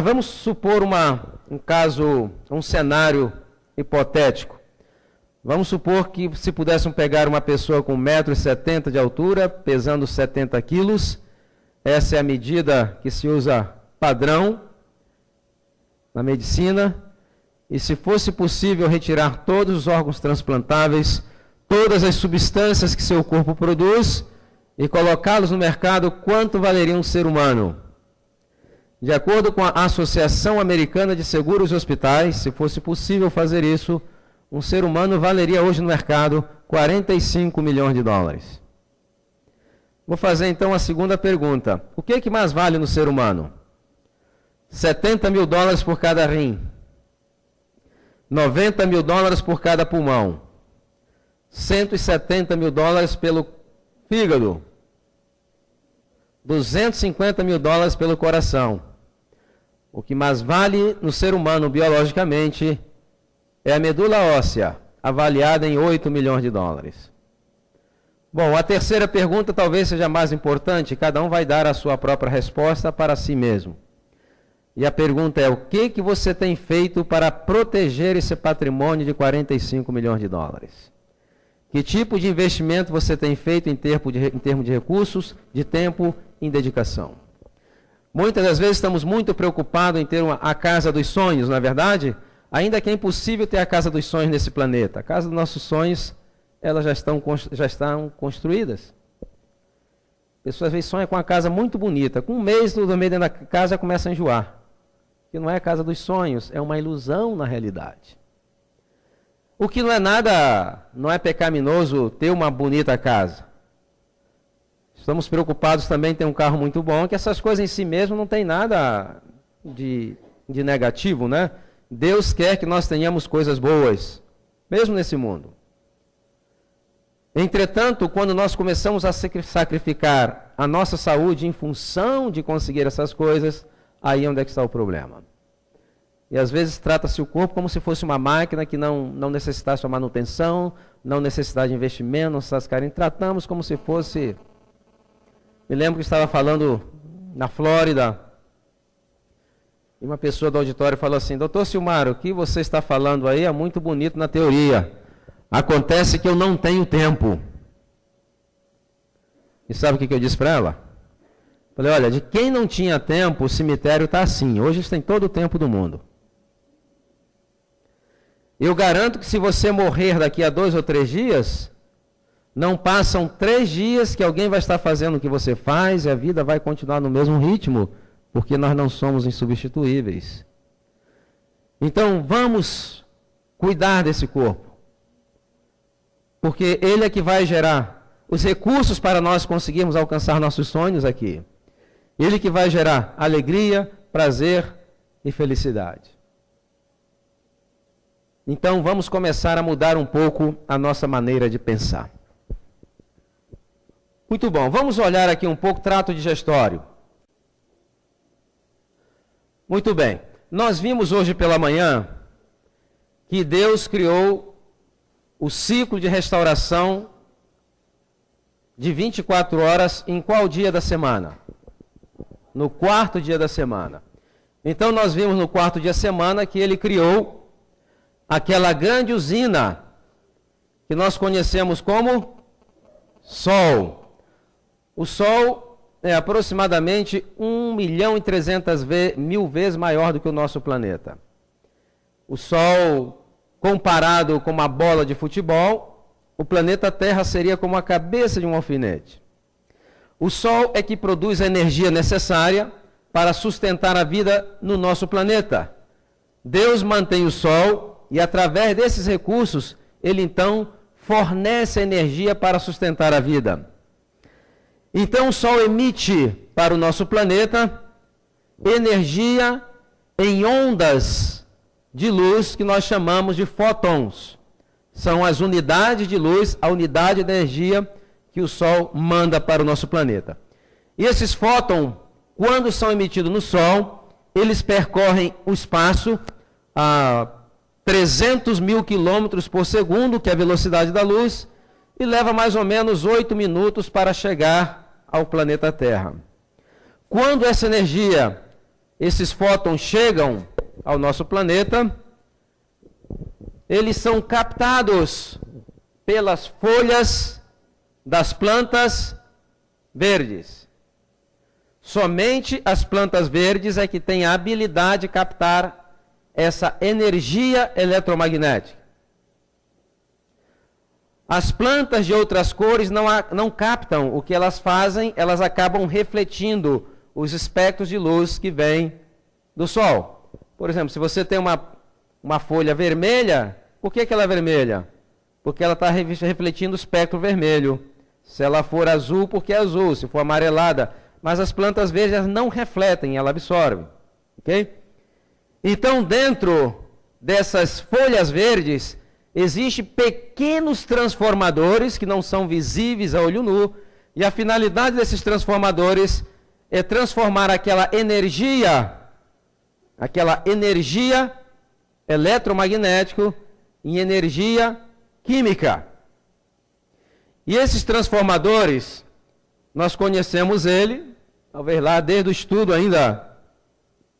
Vamos supor um caso, um cenário hipotético. Vamos supor que se pudéssemos pegar uma pessoa com 1,70 m de altura, pesando 70 quilos, essa é a medida que se usa padrão na medicina, e se fosse possível retirar todos os órgãos transplantáveis, todas as substâncias que seu corpo produz, e colocá-los no mercado, quanto valeria um ser humano? De acordo com a Associação Americana de Seguros e Hospitais, se fosse possível fazer isso, um ser humano valeria hoje no mercado 45 milhões de dólares. Vou fazer então a segunda pergunta. O que mais vale no ser humano? 70 mil dólares por cada rim, 90 mil dólares por cada pulmão, 170 mil dólares pelo fígado, 250 mil dólares pelo coração. O que mais vale no ser humano biologicamente é a medula óssea, avaliada em 8 milhões de dólares. Bom, a terceira pergunta talvez seja mais importante, cada um vai dar a sua própria resposta para si mesmo. E a pergunta é, o que você tem feito para proteger esse patrimônio de 45 milhões de dólares? Que tipo de investimento você tem feito em termos de recursos, de tempo e dedicação? Muitas das vezes estamos muito preocupados em ter a casa dos sonhos, não é verdade? Ainda que é impossível ter a casa dos sonhos nesse planeta. A casa dos nossos sonhos, elas já estão construídas. Pessoas às vezes sonham com uma casa muito bonita. Com um mês, dormir dentro da casa, já começa a enjoar. Que não é a casa dos sonhos, é uma ilusão na realidade. O que não é pecaminoso ter uma bonita casa. Estamos preocupados também em ter um carro muito bom, que essas coisas em si mesmo não tem nada de negativo, né? Deus quer que nós tenhamos coisas boas, mesmo nesse mundo. Entretanto, quando nós começamos a sacrificar a nossa saúde em função de conseguir essas coisas, aí é onde é que está o problema. E às vezes trata-se o corpo como se fosse uma máquina que não necessitasse de manutenção, não necessitasse de investimento, não necessitasse carinho. Tratamos como se fosse... Me lembro que estava falando na Flórida, e uma pessoa do auditório falou assim, doutor Silmar, o que você está falando aí é muito bonito na teoria. Acontece que eu não tenho tempo. E sabe o que eu disse para ela? Falei, olha, de quem não tinha tempo, o cemitério está assim. Hoje eles têm todo o tempo do mundo. Eu garanto que se você morrer daqui a 2 ou 3 dias, não passam 3 dias que alguém vai estar fazendo o que você faz e a vida vai continuar no mesmo ritmo, porque nós não somos insubstituíveis. Então, vamos cuidar desse corpo, porque ele é que vai gerar os recursos para nós conseguirmos alcançar nossos sonhos aqui. Ele que vai gerar alegria, prazer e felicidade. Então, vamos começar a mudar um pouco a nossa maneira de pensar. Muito bom, vamos olhar aqui um pouco trato digestório. Muito bem, nós vimos hoje pela manhã que Deus criou o ciclo de restauração de 24 horas em qual dia da semana? No 4º dia da semana. Então nós vimos no 4º dia da semana que ele criou aquela grande usina que nós conhecemos como Sol. O Sol é aproximadamente 1.300.000 vezes maior do que o nosso planeta. O Sol, comparado com uma bola de futebol, o planeta Terra seria como a cabeça de um alfinete. O Sol é que produz a energia necessária para sustentar a vida no nosso planeta. Deus mantém o Sol e, através desses recursos, ele então fornece a energia para sustentar a vida. Então o Sol emite para o nosso planeta energia em ondas de luz que nós chamamos de fótons. São as unidades de luz, a unidade de energia que o Sol manda para o nosso planeta. E esses fótons, quando são emitidos no Sol, eles percorrem o espaço a 300.000 quilômetros por segundo, que é a velocidade da luz, e leva mais ou menos 8 minutos para chegar ao planeta Terra. Quando essa energia esses fótons chegam ao nosso planeta, eles são captados pelas folhas das plantas verdes. Somente as plantas verdes é que têm a habilidade de captar essa energia eletromagnética. As plantas de outras cores não captam o que elas fazem, elas acabam refletindo os espectros de luz que vêm do Sol. Por exemplo, se você tem uma folha vermelha, por que ela é vermelha? Porque ela está refletindo o espectro vermelho. Se ela for azul, porque é azul. Se for amarelada. Mas as plantas verdes elas não refletem, ela absorve. Ok? Então, dentro dessas folhas verdes, existem pequenos transformadores que não são visíveis a olho nu. E a finalidade desses transformadores é transformar aquela energia eletromagnética em energia química. E esses transformadores, nós conhecemos ele, talvez lá desde o estudo ainda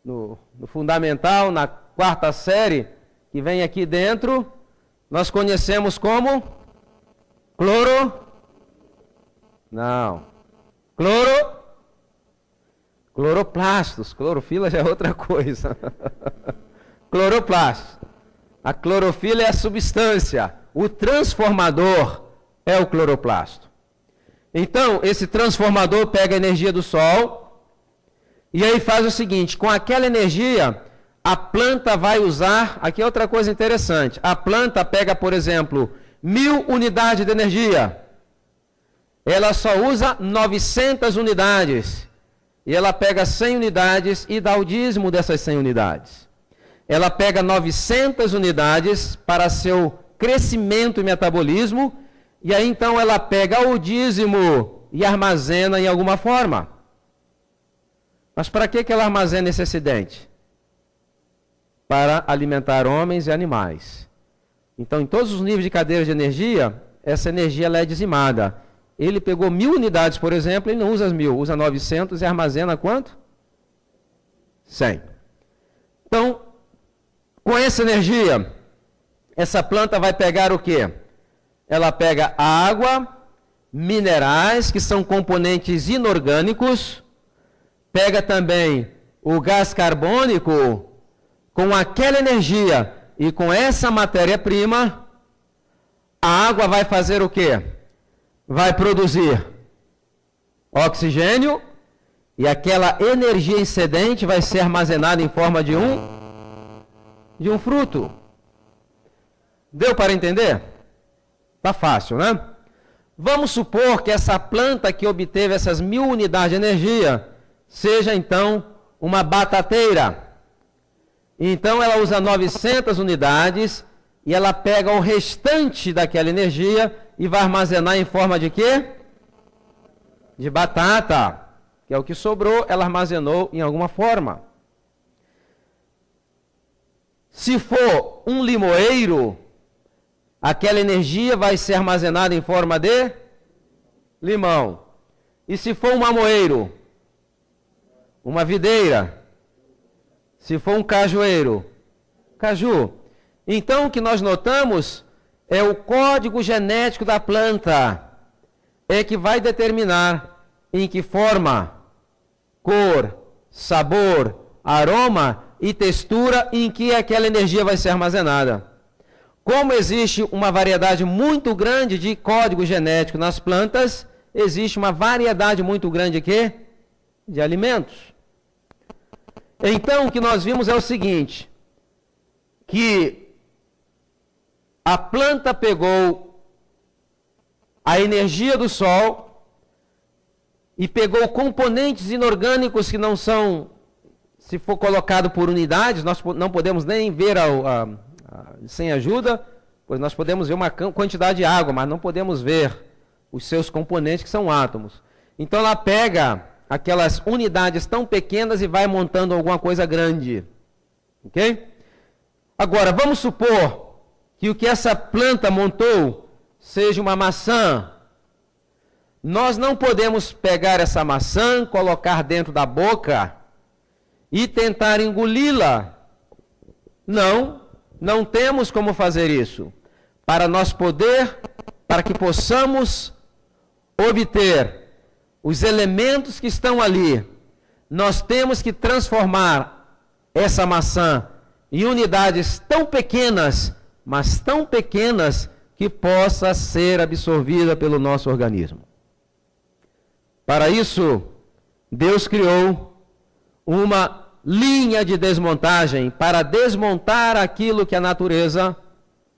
no fundamental, na 4ª série, que vem aqui dentro, nós conhecemos como cloroplastos. Clorofila já é outra coisa. Cloroplastos. A clorofila é a substância. O transformador é o cloroplasto. Então, esse transformador pega a energia do Sol e aí faz o seguinte, com aquela energia, a planta vai usar, aqui é outra coisa interessante, a planta pega, por exemplo, 1000 unidades de energia, ela só usa 900 unidades, e ela pega 100 unidades e dá o dízimo dessas 100 unidades. Ela pega 900 unidades para seu crescimento e metabolismo, e aí então ela pega o dízimo e armazena em alguma forma. Mas para que ela armazena esse excedente? Para alimentar homens e animais. Então, em todos os níveis de cadeia de energia, essa energia ela é dizimada. Ele pegou 1000 unidades, por exemplo, ele não usa as 1000, usa 900 e armazena quanto? 100. Então, com essa energia, essa planta vai pegar o quê? Ela pega água, minerais, que são componentes inorgânicos, pega também o gás carbônico, com aquela energia e com essa matéria-prima, a água vai fazer o quê? Vai produzir oxigênio e aquela energia excedente vai ser armazenada em forma de um fruto. Deu para entender? Tá fácil, né? Vamos supor que essa planta que obteve essas 1000 unidades de energia seja então uma batateira. Então ela usa 900 unidades e ela pega o restante daquela energia e vai armazenar em forma de quê? De batata, que é o que sobrou, ela armazenou em alguma forma. Se for um limoeiro, aquela energia vai ser armazenada em forma de limão. E se for um mamoeiro, uma videira, se for um cajueiro, caju. Então o que nós notamos é o código genético da planta, é que vai determinar em que forma, cor, sabor, aroma e textura em que aquela energia vai ser armazenada. Como existe uma variedade muito grande de código genético nas plantas, existe uma variedade muito grande de alimentos. Então, o que nós vimos é o seguinte, que a planta pegou a energia do Sol e pegou componentes inorgânicos que não são, se for colocado por unidades, nós não podemos nem ver sem ajuda, pois nós podemos ver uma quantidade de água, mas não podemos ver os seus componentes que são átomos. Então ela pega aquelas unidades tão pequenas e vai montando alguma coisa grande. Ok? Agora, vamos supor que o que essa planta montou seja uma maçã. Nós não podemos pegar essa maçã, colocar dentro da boca e tentar engoli-la. Não temos como fazer isso. Para que possamos obter os elementos que estão ali, nós temos que transformar essa maçã em unidades tão pequenas, mas tão pequenas que possa ser absorvida pelo nosso organismo. Para isso, Deus criou uma linha de desmontagem para desmontar aquilo que a natureza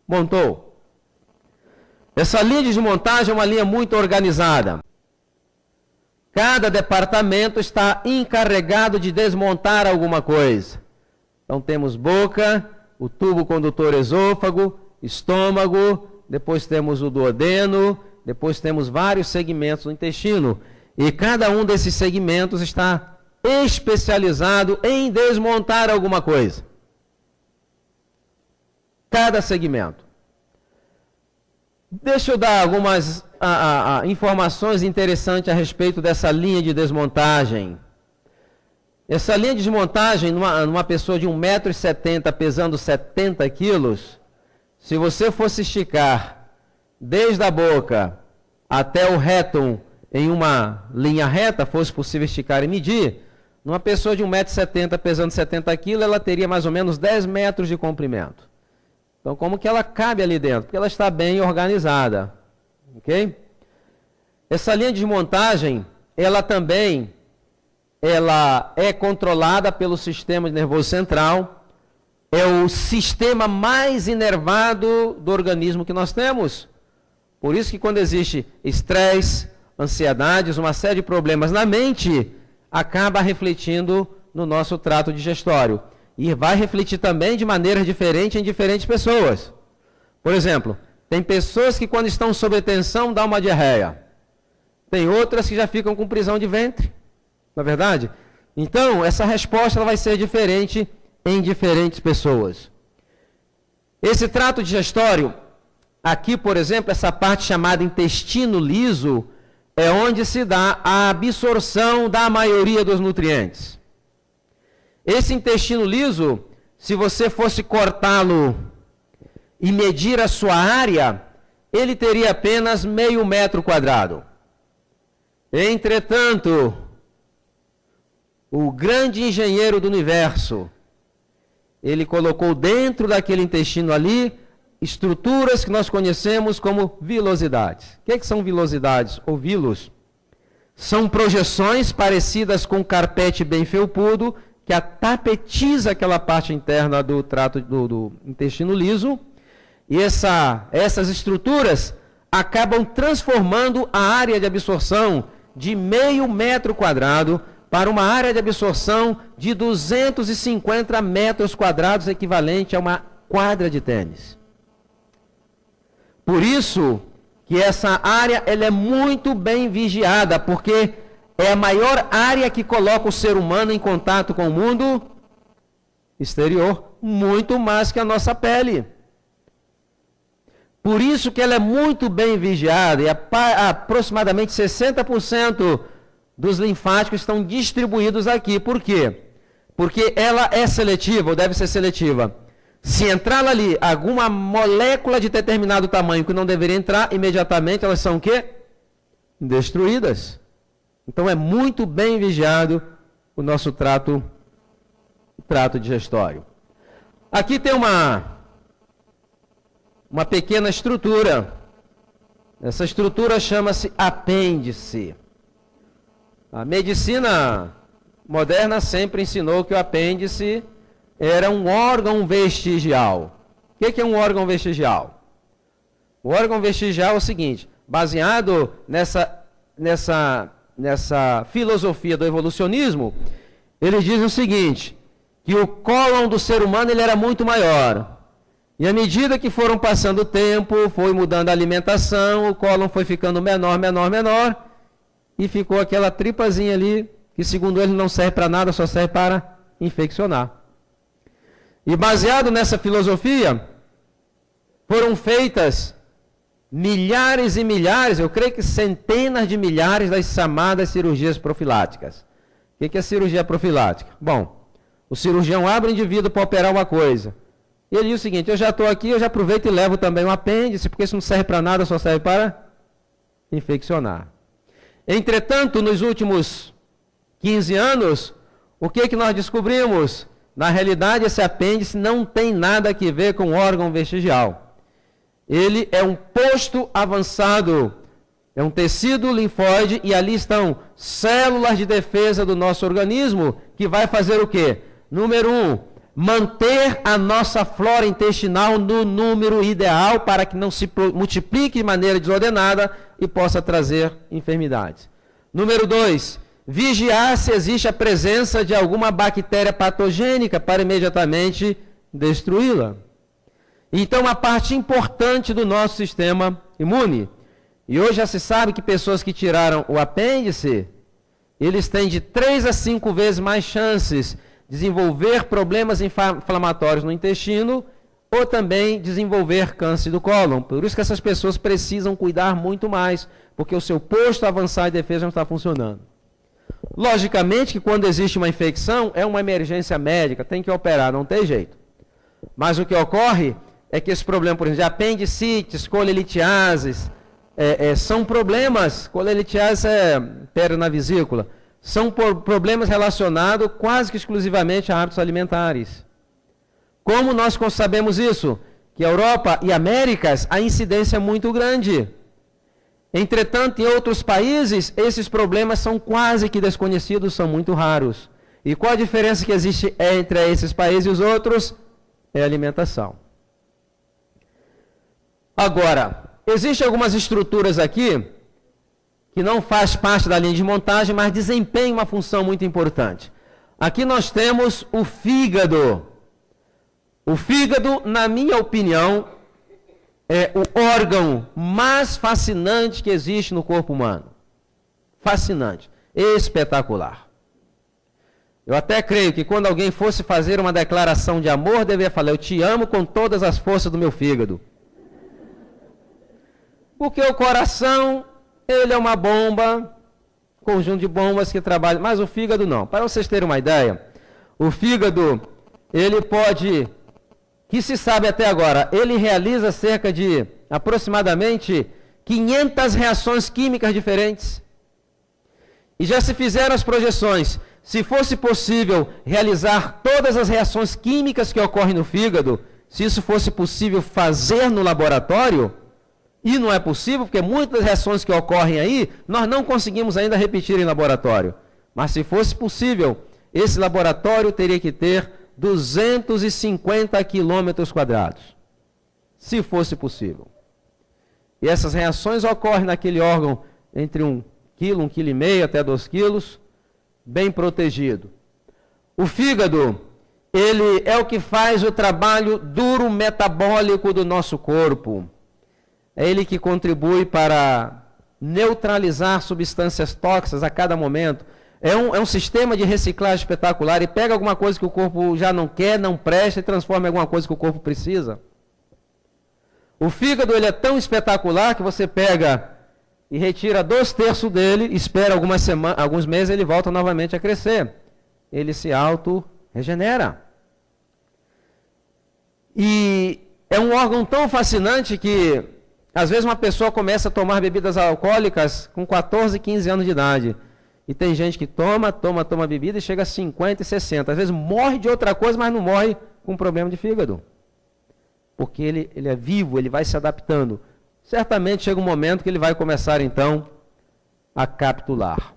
montou. Essa linha de desmontagem é uma linha muito organizada. Cada departamento está encarregado de desmontar alguma coisa. Então temos boca, o tubo condutor esôfago, estômago, depois temos o duodeno, depois temos vários segmentos do intestino. E cada um desses segmentos está especializado em desmontar alguma coisa. Cada segmento. Deixa eu dar algumas informações interessantes a respeito dessa linha de desmontagem. Essa linha de desmontagem, numa pessoa de 1,70 m pesando 70 quilos, se você fosse esticar desde a boca até o retum em uma linha reta, fosse possível esticar e medir, numa pessoa de 1,70 m pesando 70 quilos, ela teria mais ou menos 10 metros de comprimento. Então, como que ela cabe ali dentro? Porque ela está bem organizada. Ok? Essa linha de desmontagem, ela é controlada pelo sistema nervoso central. É o sistema mais inervado do organismo que nós temos. Por isso que quando existe estresse, ansiedades, uma série de problemas na mente, acaba refletindo no nosso trato digestório. E vai refletir também de maneiras diferentes em diferentes pessoas. Por exemplo, tem pessoas que quando estão sob tensão dá uma diarreia. Tem outras que já ficam com prisão de ventre. Não é verdade? Então, essa resposta ela vai ser diferente em diferentes pessoas. Esse trato digestório, aqui, por exemplo, essa parte chamada intestino liso, é onde se dá a absorção da maioria dos nutrientes. Esse intestino liso, se você fosse cortá-lo e medir a sua área, ele teria apenas meio metro quadrado. Entretanto, o grande engenheiro do universo, ele colocou dentro daquele intestino ali estruturas que nós conhecemos como vilosidades. O que são vilosidades ou vilos? São projeções parecidas com um carpete bem felpudo, que tapetiza aquela parte interna do trato do intestino liso, e essas estruturas acabam transformando a área de absorção de meio metro quadrado para uma área de absorção de 250 metros quadrados, equivalente a uma quadra de tênis. Por isso que essa área ela é muito bem vigiada, porque é a maior área que coloca o ser humano em contato com o mundo exterior, muito mais que a nossa pele. Por isso que ela é muito bem vigiada, e aproximadamente 60% dos linfáticos estão distribuídos aqui. Por quê? Porque ela é seletiva, ou deve ser seletiva. Se entrar ali alguma molécula de determinado tamanho que não deveria entrar, imediatamente elas são o quê? Destruídas. Então é muito bem vigiado o nosso trato digestório. Aqui tem uma pequena estrutura. Essa estrutura chama-se apêndice. A medicina moderna sempre ensinou que o apêndice era um órgão vestigial. O que é um órgão vestigial? O órgão vestigial é o seguinte: baseado nessa filosofia do evolucionismo, eles dizem o seguinte, que o cólon do ser humano ele era muito maior. E à medida que foram passando o tempo, foi mudando a alimentação, o cólon foi ficando menor, e ficou aquela tripazinha ali, que segundo ele não serve para nada, só serve para infeccionar. E baseado nessa filosofia, foram feitas milhares e milhares, eu creio que centenas de milhares das chamadas cirurgias profiláticas. O que é cirurgia profilática? Bom, O cirurgião abre o indivíduo para operar uma coisa. E ele diz o seguinte: eu já estou aqui, eu já aproveito e levo também um apêndice, porque isso não serve para nada, só serve para infeccionar. Entretanto, nos últimos 15 anos, o que nós descobrimos? Na realidade, esse apêndice não tem nada a ver com o órgão vestigial. Ele é um posto avançado, é um tecido linfóide, e ali estão células de defesa do nosso organismo, que vai fazer o quê? Número 1, manter a nossa flora intestinal no número ideal para que não se multiplique de maneira desordenada e possa trazer enfermidades. Número 2, vigiar se existe a presença de alguma bactéria patogênica para imediatamente destruí-la. Então, uma parte importante do nosso sistema imune. E hoje já se sabe que pessoas que tiraram o apêndice, eles têm de 3 a 5 vezes mais chances de desenvolver problemas inflamatórios no intestino ou também desenvolver câncer do cólon. Por isso que essas pessoas precisam cuidar muito mais, porque o seu posto avançado de defesa não está funcionando. Logicamente que quando existe uma infecção, é uma emergência médica, tem que operar, não tem jeito. Mas o que ocorre é que esse problema, por exemplo, de apendicites, colelitiases, são problemas, colelitiase é pedra na vesícula, são problemas relacionados quase que exclusivamente a hábitos alimentares. Como nós sabemos isso? Que a Europa e Américas, a incidência é muito grande. Entretanto, em outros países, esses problemas são quase que desconhecidos, são muito raros. E qual a diferença que existe entre esses países e os outros? É a alimentação. Agora, existem algumas estruturas aqui que não faz parte da linha de montagem, mas desempenham uma função muito importante. Aqui nós temos o fígado. O fígado, na minha opinião, é o órgão mais fascinante que existe no corpo humano. Fascinante, espetacular. Eu até creio que quando alguém fosse fazer uma declaração de amor, deveria falar: eu te amo com todas as forças do meu fígado. Porque o coração, ele é uma bomba, conjunto de bombas que trabalham, mas o fígado não. Para vocês terem uma ideia, o fígado, ele pode, que se sabe até agora, ele realiza cerca de aproximadamente 500 reações químicas diferentes. E já se fizeram as projeções. Se fosse possível realizar todas as reações químicas que ocorrem no fígado, se isso fosse possível fazer no laboratório, e não é possível, porque muitas reações que ocorrem aí, nós não conseguimos ainda repetir em laboratório. Mas se fosse possível, esse laboratório teria que ter 250 quilômetros quadrados. Se fosse possível. E essas reações ocorrem naquele órgão entre 1 quilo, 1,5 kg até 2 quilos, bem protegido. O fígado, ele é o que faz o trabalho duro metabólico do nosso corpo. É ele que contribui para neutralizar substâncias tóxicas a cada momento. É um sistema de reciclagem espetacular. E pega alguma coisa que o corpo já não quer, não presta, e transforma em alguma coisa que o corpo precisa. O fígado, ele é tão espetacular que você pega e retira 2/3 dele, espera alguns meses, ele volta novamente a crescer. Ele se auto-regenera. E é um órgão tão fascinante que, às vezes, uma pessoa começa a tomar bebidas alcoólicas com 14, 15 anos de idade. E tem gente que toma bebida e chega a 50 e 60. Às vezes morre de outra coisa, mas não morre com problema de fígado. Porque ele é vivo, ele vai se adaptando. Certamente chega um momento que ele vai começar, então, a capitular.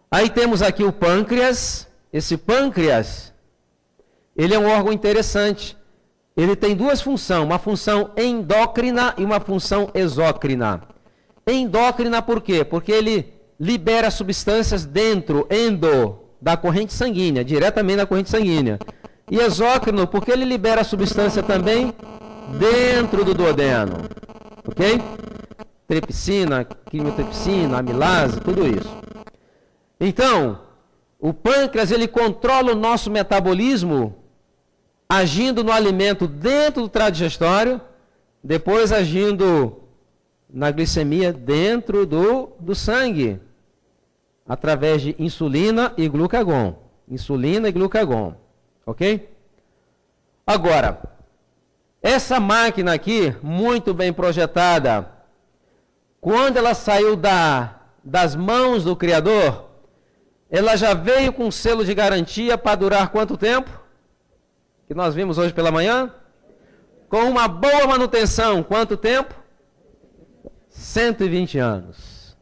Aí temos aqui o pâncreas. Esse pâncreas, ele é um órgão interessante. Ele tem duas funções, uma função endócrina e uma função exócrina. Endócrina por quê? Porque ele libera substâncias da corrente sanguínea, diretamente da corrente sanguínea. E exócrino, porque ele libera substância também dentro do duodeno. Ok? Tripsina, quimiotripsina, amilase, tudo isso. Então, o pâncreas, ele controla o nosso metabolismo, agindo no alimento dentro do trato digestório, depois agindo na glicemia dentro do sangue, através de insulina e glucagon. Insulina e glucagon. Ok? Agora, essa máquina aqui, muito bem projetada, quando ela saiu das mãos do Criador, ela já veio com selo de garantia para durar quanto tempo? Que nós vimos hoje pela manhã? Com uma boa manutenção, quanto tempo? 120 anos.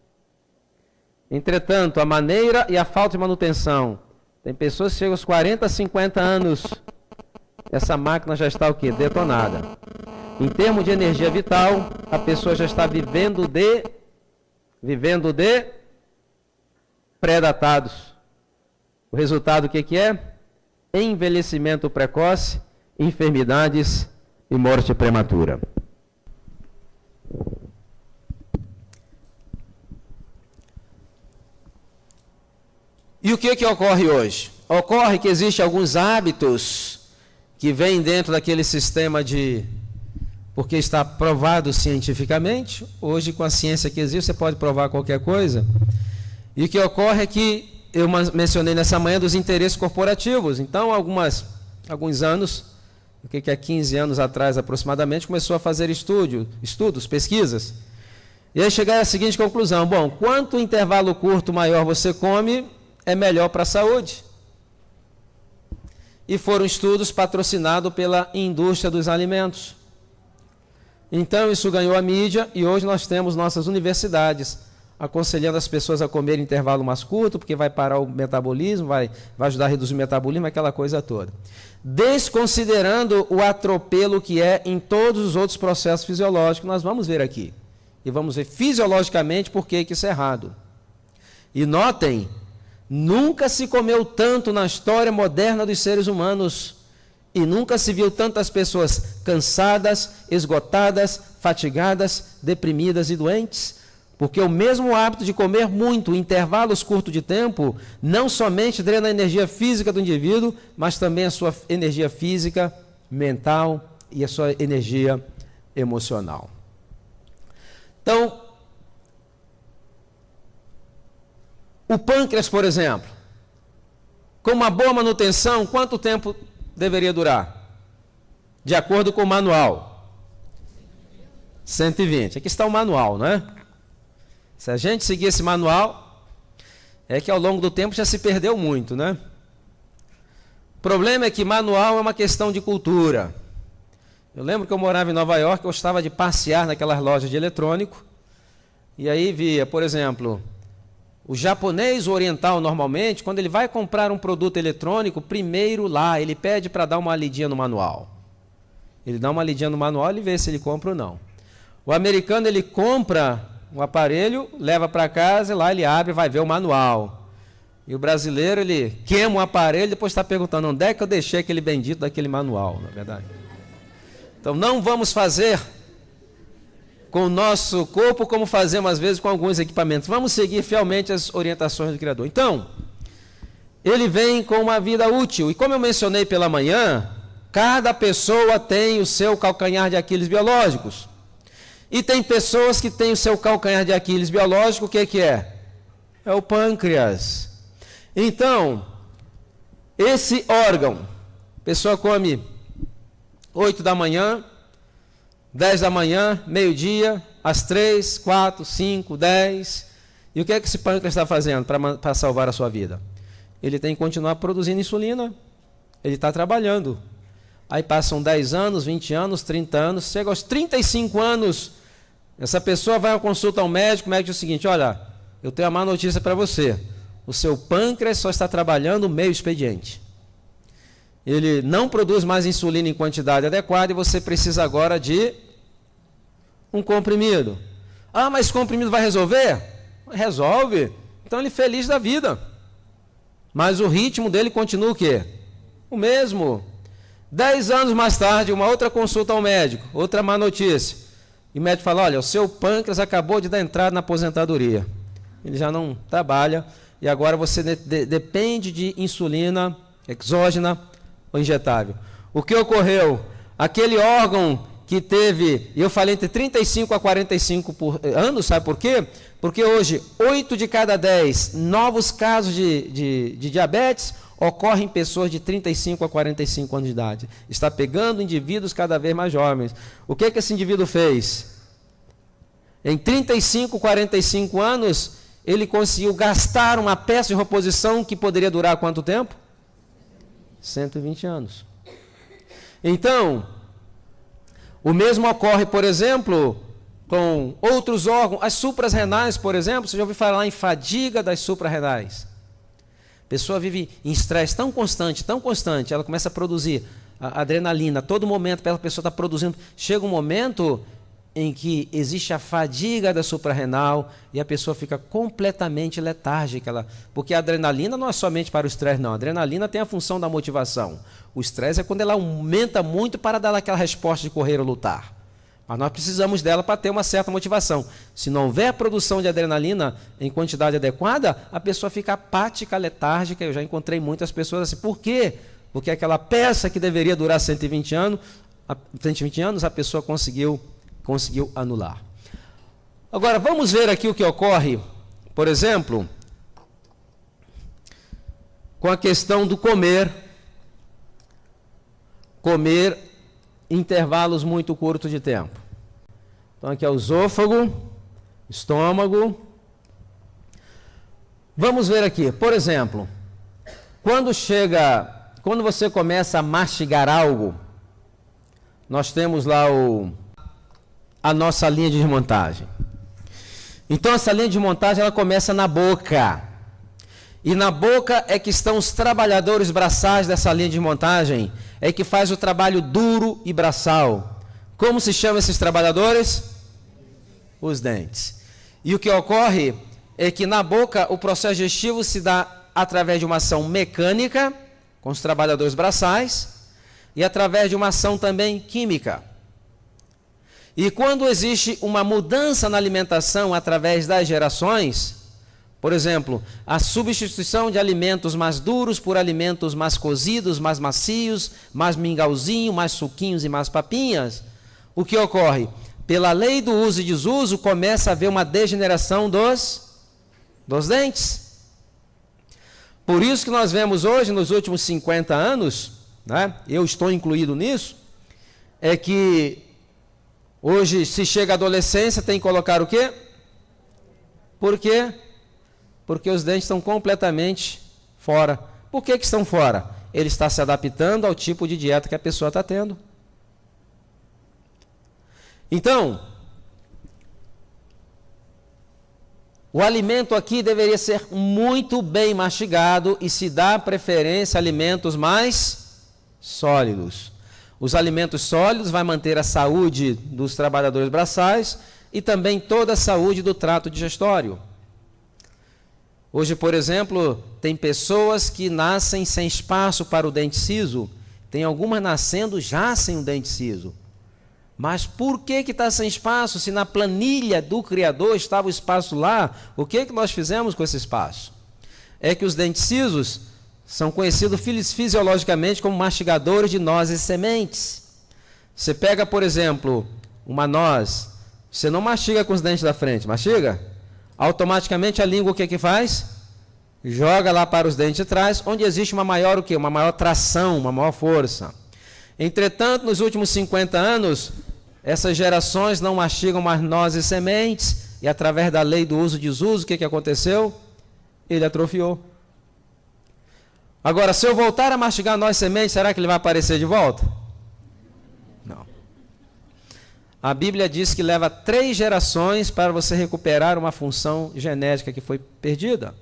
Entretanto, a maneira e a falta de manutenção. Tem pessoas que chegam aos 40, 50 anos. Essa máquina já está o quê? Detonada. Em termos de energia vital, a pessoa já está vivendo de pré-datados. O resultado o que é? Envelhecimento precoce, enfermidades e morte prematura. E o que ocorre hoje? Ocorre que existem alguns hábitos que vêm dentro daquele sistema porque está provado cientificamente. Hoje, com a ciência que existe, você pode provar qualquer coisa. E o que ocorre é que, eu mencionei nessa manhã, dos interesses corporativos. Então, alguns anos, o que é 15 anos atrás aproximadamente, começou a fazer estudos, pesquisas. E aí chegaram à seguinte conclusão: bom, quanto intervalo curto maior você come, é melhor para a saúde. E foram estudos patrocinados pela indústria dos alimentos. Então isso ganhou a mídia e hoje nós temos nossas universidades aconselhando as pessoas a comer em intervalo mais curto, porque vai parar o metabolismo, vai ajudar a reduzir o metabolismo, aquela coisa toda. Desconsiderando o atropelo que é em todos os outros processos fisiológicos, nós vamos ver aqui. E vamos ver fisiologicamente por que isso é errado. E notem, nunca se comeu tanto na história moderna dos seres humanos e nunca se viu tantas pessoas cansadas, esgotadas, fatigadas, deprimidas e doentes, porque o mesmo hábito de comer muito em intervalos curtos de tempo não somente drena a energia física do indivíduo, mas também a sua energia física, mental e a sua energia emocional. Então, o pâncreas, por exemplo, com uma boa manutenção, quanto tempo deveria durar? De acordo com o manual. 120. Aqui está o manual, não é? Se a gente seguir esse manual, é que ao longo do tempo já se perdeu muito, né? O problema é que manual é uma questão de cultura. Eu lembro que eu morava em Nova York, eu gostava de passear naquelas lojas de eletrônico, e aí via, por exemplo, o japonês, o oriental, normalmente, quando ele vai comprar um produto eletrônico, primeiro lá, ele pede para dar uma lidinha no manual. Ele dá uma lidinha no manual e vê se ele compra ou não. O americano, ele compra um aparelho, leva para casa, e lá ele abre e vai ver o manual. E o brasileiro, ele queima o aparelho e depois está perguntando onde é que eu deixei aquele bendito daquele manual, na verdade. Então, não vamos fazer com o nosso corpo como fazemos às vezes com alguns equipamentos. Vamos seguir fielmente as orientações do Criador. Então, ele vem com uma vida útil. E como eu mencionei pela manhã, cada pessoa tem o seu calcanhar de Aquiles biológicos. E tem pessoas que têm o seu calcanhar de Aquiles biológico, o que é? É o pâncreas. Então, esse órgão, a pessoa come 8 da manhã, 10 da manhã, meio-dia, às 3, 4, 5, 10. E o que é que esse pâncreas está fazendo para salvar a sua vida? Ele tem que continuar produzindo insulina. Ele está trabalhando. Aí passam 10 anos, 20 anos, 30 anos, chega aos 35 anos, essa pessoa vai à consulta ao médico, o médico diz o seguinte: olha, eu tenho uma má notícia para você. O seu pâncreas só está trabalhando meio expediente. Ele não produz mais insulina em quantidade adequada e você precisa agora de um comprimido. Ah, mas comprimido vai resolver? Resolve. Então ele é feliz da vida. Mas o ritmo dele continua o quê? O mesmo. 10 anos mais tarde, uma outra consulta ao médico, outra má notícia. E o médico fala: olha, o seu pâncreas acabou de dar entrada na aposentadoria. Ele já não trabalha e agora você depende de insulina exógena ou injetável. O que ocorreu? Aquele órgão que teve, eu falei entre 35 a 45 anos, sabe por quê? Porque hoje, 8 de cada 10 novos casos de diabetes ocorrem em pessoas de 35 a 45 anos de idade. Está pegando indivíduos cada vez mais jovens. O que esse indivíduo fez? Em 35, 45 anos, ele conseguiu gastar uma peça de reposição que poderia durar quanto tempo? 120 anos. Então, o mesmo ocorre, por exemplo, com outros órgãos. As suprarrenais, por exemplo, você já ouviu falar em fadiga das suprarrenais? A pessoa vive em estresse tão constante, ela começa a produzir a adrenalina, a todo momento a pessoa está produzindo. Chega um momento em que existe a fadiga da suprarrenal e a pessoa fica completamente letárgica. Porque a adrenalina não é somente para o estresse, não. A adrenalina tem a função da motivação. O estresse é quando ela aumenta muito para dar aquela resposta de correr ou lutar. Mas nós precisamos dela para ter uma certa motivação. Se não houver produção de adrenalina em quantidade adequada, a pessoa fica apática, letárgica. Eu já encontrei muitas pessoas assim. Por quê? Porque aquela peça que deveria durar 120 anos, a pessoa conseguiu anular. Agora, vamos ver aqui o que ocorre, por exemplo, com a questão do comer intervalos muito curtos de tempo. Então, aqui é o esôfago, estômago. Vamos ver aqui, por exemplo, quando você começa a mastigar algo, nós temos lá a nossa linha de desmontagem. Então, essa linha de montagem, ela começa na boca. E na boca é que estão os trabalhadores braçais dessa linha de montagem, é que faz o trabalho duro e braçal. Como se chamam esses trabalhadores? Os dentes. E o que ocorre é que na boca o processo digestivo se dá através de uma ação mecânica, com os trabalhadores braçais, e através de uma ação também química. E quando existe uma mudança na alimentação através das gerações, por exemplo, a substituição de alimentos mais duros por alimentos mais cozidos, mais macios, mais mingauzinho, mais suquinhos e mais papinhas, o que ocorre? Pela lei do uso e desuso, começa a haver uma degeneração dos dentes. Por isso que nós vemos hoje, nos últimos 50 anos, né, eu estou incluído nisso, é que hoje, se chega à adolescência, tem que colocar o quê? Por quê? Porque os dentes estão completamente fora. Por que estão fora? Ele está se adaptando ao tipo de dieta que a pessoa está tendo. Então, o alimento aqui deveria ser muito bem mastigado e se dá preferência a alimentos mais sólidos. Os alimentos sólidos vão manter a saúde dos trabalhadores braçais e também toda a saúde do trato digestório. Hoje, por exemplo, tem pessoas que nascem sem espaço para o dente ciso. Tem algumas nascendo já sem o dente ciso. Mas por que está sem espaço? Se na planilha do Criador estava o espaço lá, o que nós fizemos com esse espaço? É que os dentes cisos são conhecidos fisiologicamente como mastigadores de nozes e sementes. Você pega, por exemplo, uma noz, você não mastiga com os dentes da frente, mastiga? Automaticamente a língua o que faz? Joga lá para os dentes de trás, onde existe uma maior o quê? Uma maior tração, uma maior força. Entretanto, nos últimos 50 anos, essas gerações não mastigam mais nozes e sementes, e através da lei do uso e desuso, o que aconteceu? Ele atrofiou. Agora, se eu voltar a mastigar nozes e sementes, será que ele vai aparecer de volta? Não. A Bíblia diz que leva 3 gerações para você recuperar uma função genética que foi perdida.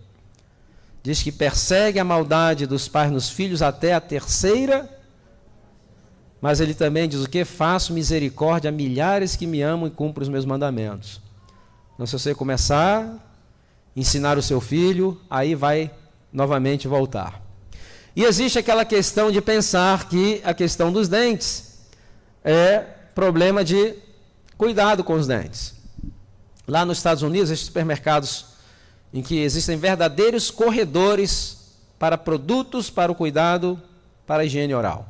Diz que persegue a maldade dos pais nos filhos até a 3ª, mas ele também diz o quê? Faço misericórdia a milhares que me amam e cumprem os meus mandamentos. Então, se você começar a ensinar o seu filho, aí vai novamente voltar. E existe aquela questão de pensar que a questão dos dentes é problema de cuidado com os dentes. Lá nos Estados Unidos, existem supermercados em que existem verdadeiros corredores para produtos para o cuidado, para a higiene oral.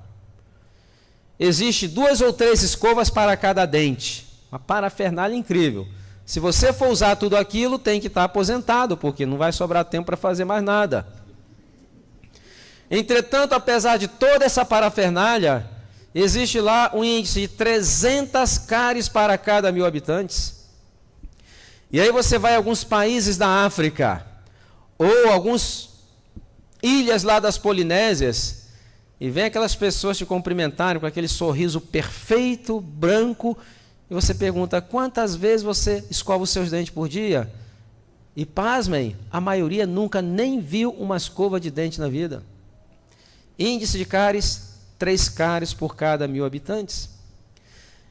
existe 2 ou 3 escovas para cada dente. Uma parafernália incrível. Se você for usar tudo aquilo, tem que estar aposentado, porque não vai sobrar tempo para fazer mais nada. Entretanto, apesar de toda essa parafernália, existe lá um índice de 300 cáries para cada 1.000 habitantes. E aí você vai a alguns países da África, ou algumas ilhas lá das Polinésias, e vem aquelas pessoas te cumprimentarem com aquele sorriso perfeito, branco, e você pergunta, quantas vezes você escova os seus dentes por dia? E pasmem, a maioria nunca nem viu uma escova de dente na vida. Índice de cáries, 3 cáries por cada 1.000 habitantes.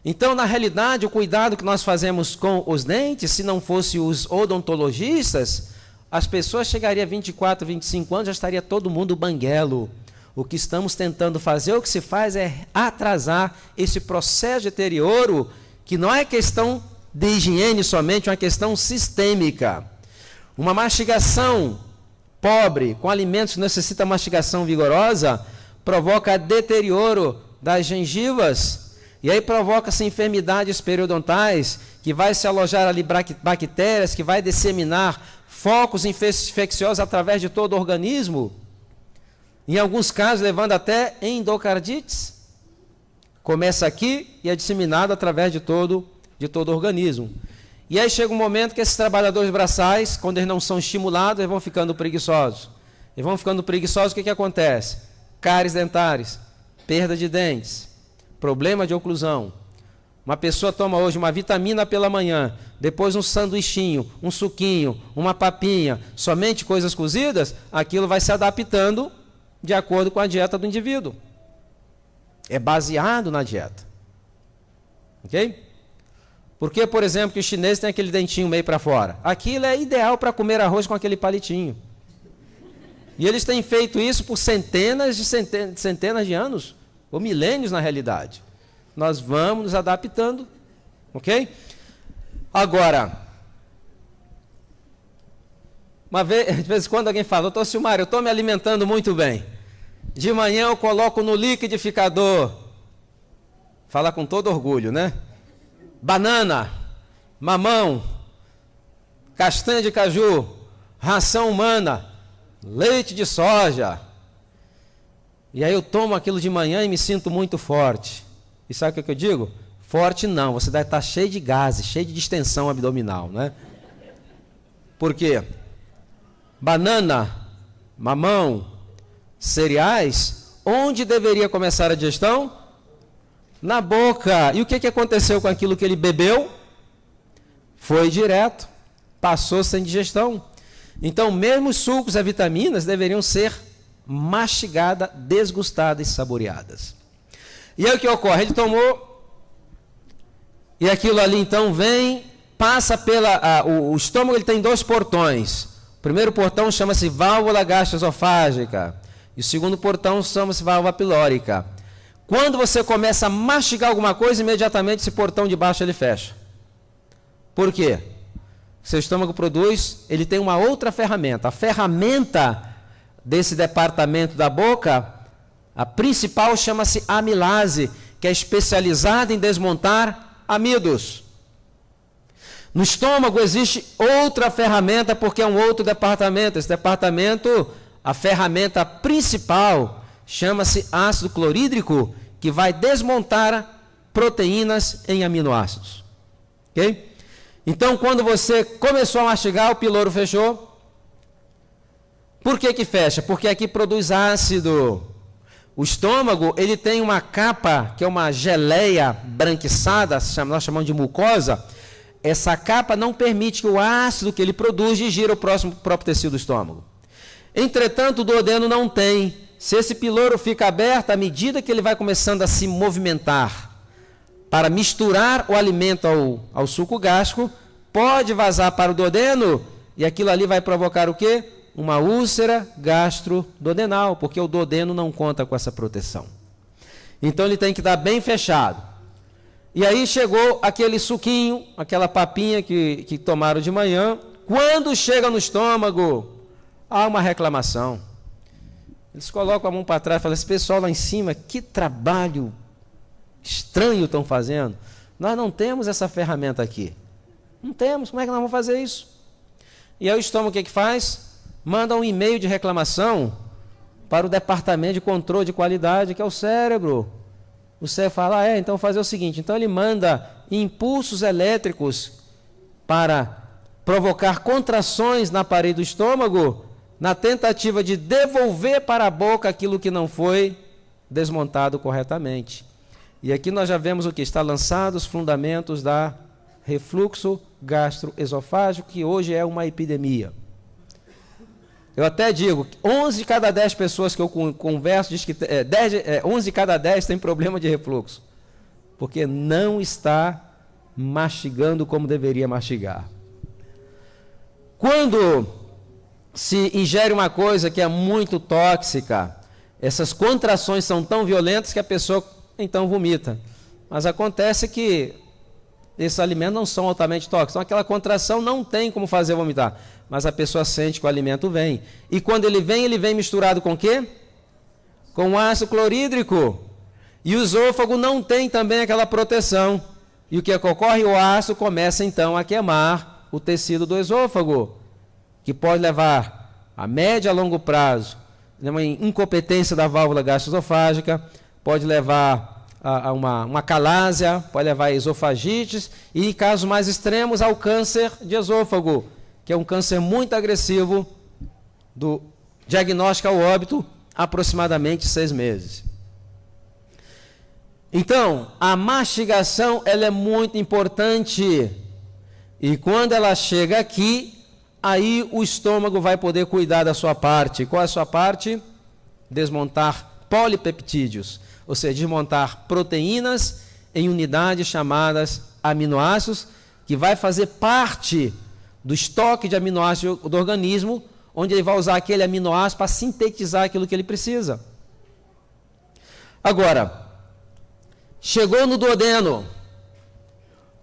Então, na realidade, o cuidado que nós fazemos com os dentes, se não fosse os odontologistas, as pessoas chegariam a 24, 25 anos, já estaria todo mundo banguelo. O que estamos tentando fazer, o que se faz é atrasar esse processo de deterioro, que não é questão de higiene somente, é uma questão sistêmica. Uma mastigação pobre, com alimentos que necessitam mastigação vigorosa, provoca deterioro das gengivas, e aí provoca-se enfermidades periodontais, que vai se alojar ali bactérias, que vai disseminar focos infecciosos através de todo o organismo, em alguns casos levando até endocardites. Começa aqui e é disseminado através de todo o organismo. E aí chega um momento que esses trabalhadores braçais, quando eles não são estimulados, eles vão ficando preguiçosos. Eles vão ficando preguiçosos, o que acontece? Cáries dentares, perda de dentes, problema de oclusão. Uma pessoa toma hoje uma vitamina pela manhã, depois um sanduichinho, um suquinho, uma papinha, somente coisas cozidas, aquilo vai se adaptando de acordo com a dieta do indivíduo. É baseado na dieta. Ok? Por que, por exemplo, que os chineses têm aquele dentinho meio para fora? Aquilo é ideal para comer arroz com aquele palitinho. E eles têm feito isso por centenas de anos, ou milênios na realidade. Nós vamos nos adaptando, ok? Agora, de vez em quando alguém fala, doutor Silmar, eu estou me alimentando muito bem. De manhã eu coloco no liquidificador, fala com todo orgulho, né? Banana, mamão, castanha de caju, ração humana, leite de soja. E aí eu tomo aquilo de manhã e me sinto muito forte. E sabe o que eu digo? Forte não, você deve estar cheio de gases, cheio de distensão abdominal, né? Por quê? Banana, mamão, cereais, onde deveria começar a digestão? Na boca. E o que aconteceu com aquilo que ele bebeu? Foi direto, passou sem digestão. Então, mesmo os sucos e vitaminas deveriam ser mastigadas, desgustadas e saboreadas. E aí o que ocorre? Ele tomou, e aquilo ali então vem, passa o estômago, ele tem 2 portões. O primeiro portão chama-se válvula gastroesofágica, e o segundo portão chama-se válvula pilórica. Quando você começa a mastigar alguma coisa, imediatamente esse portão de baixo ele fecha. Por quê? Seu estômago produz, ele tem uma outra ferramenta. A ferramenta desse departamento da boca, a principal chama-se amilase, que é especializada em desmontar amidos. No estômago existe outra ferramenta, porque é um outro departamento. Esse departamento, a ferramenta principal, chama-se ácido clorídrico, que vai desmontar proteínas em aminoácidos. Ok? Então, quando você começou a mastigar, o piloro fechou. Por que fecha? Porque aqui produz ácido. O estômago, ele tem uma capa, que é uma geleia branquiçada, nós chamamos de mucosa. Essa capa não permite que o ácido que ele produz digira o próprio tecido do estômago. Entretanto, o duodeno não tem. Se esse piloro fica aberto, à medida que ele vai começando a se movimentar para misturar o alimento ao suco gástrico, pode vazar para o duodeno, e aquilo ali vai provocar o quê? Uma úlcera gastroduodenal, porque o duodeno não conta com essa proteção. Então ele tem que estar bem fechado. E aí chegou aquele suquinho, aquela papinha que tomaram de manhã. Quando chega no estômago, há uma reclamação. Eles colocam a mão para trás e falam, esse pessoal lá em cima, que trabalho estranho estão fazendo. Nós não temos essa ferramenta aqui. Não temos, como é que nós vamos fazer isso? E aí o estômago o que faz? Manda um e-mail de reclamação para o departamento de controle de qualidade, que é o cérebro. O cérebro fala, então fazer o seguinte, então ele manda impulsos elétricos para provocar contrações na parede do estômago, na tentativa de devolver para a boca aquilo que não foi desmontado corretamente. E aqui nós já vemos o que? Está lançados os fundamentos da refluxo gastroesofágico, que hoje é uma epidemia. Eu até digo, 11 de cada 10 pessoas que eu converso, diz que 11 de cada 10 tem problema de refluxo, porque não está mastigando como deveria mastigar. Quando se ingere uma coisa que é muito tóxica, essas contrações são tão violentas que a pessoa então vomita. Mas acontece que esses alimentos não são altamente tóxicos. Então aquela contração não tem como fazer vomitar. Mas a pessoa sente que o alimento vem. E quando ele vem misturado com o quê? Com ácido clorídrico. E o esôfago não tem também aquela proteção. E o que ocorre? O ácido começa então a queimar o tecido do esôfago, que pode levar a médio a longo prazo uma incompetência da válvula gastroesofágica, pode levar a uma calásia, pode levar a esofagites e, em casos mais extremos, ao câncer de esôfago, que é um câncer muito agressivo, do diagnóstico ao óbito, aproximadamente 6 meses. Então, a mastigação ela é muito importante. E quando ela chega aqui, aí o estômago vai poder cuidar da sua parte. Qual é a sua parte? Desmontar polipeptídeos, ou seja, desmontar proteínas em unidades chamadas aminoácidos, que vai fazer parte do estoque de aminoácidos do organismo, onde ele vai usar aquele aminoácido para sintetizar aquilo que ele precisa. Agora, chegou no duodeno.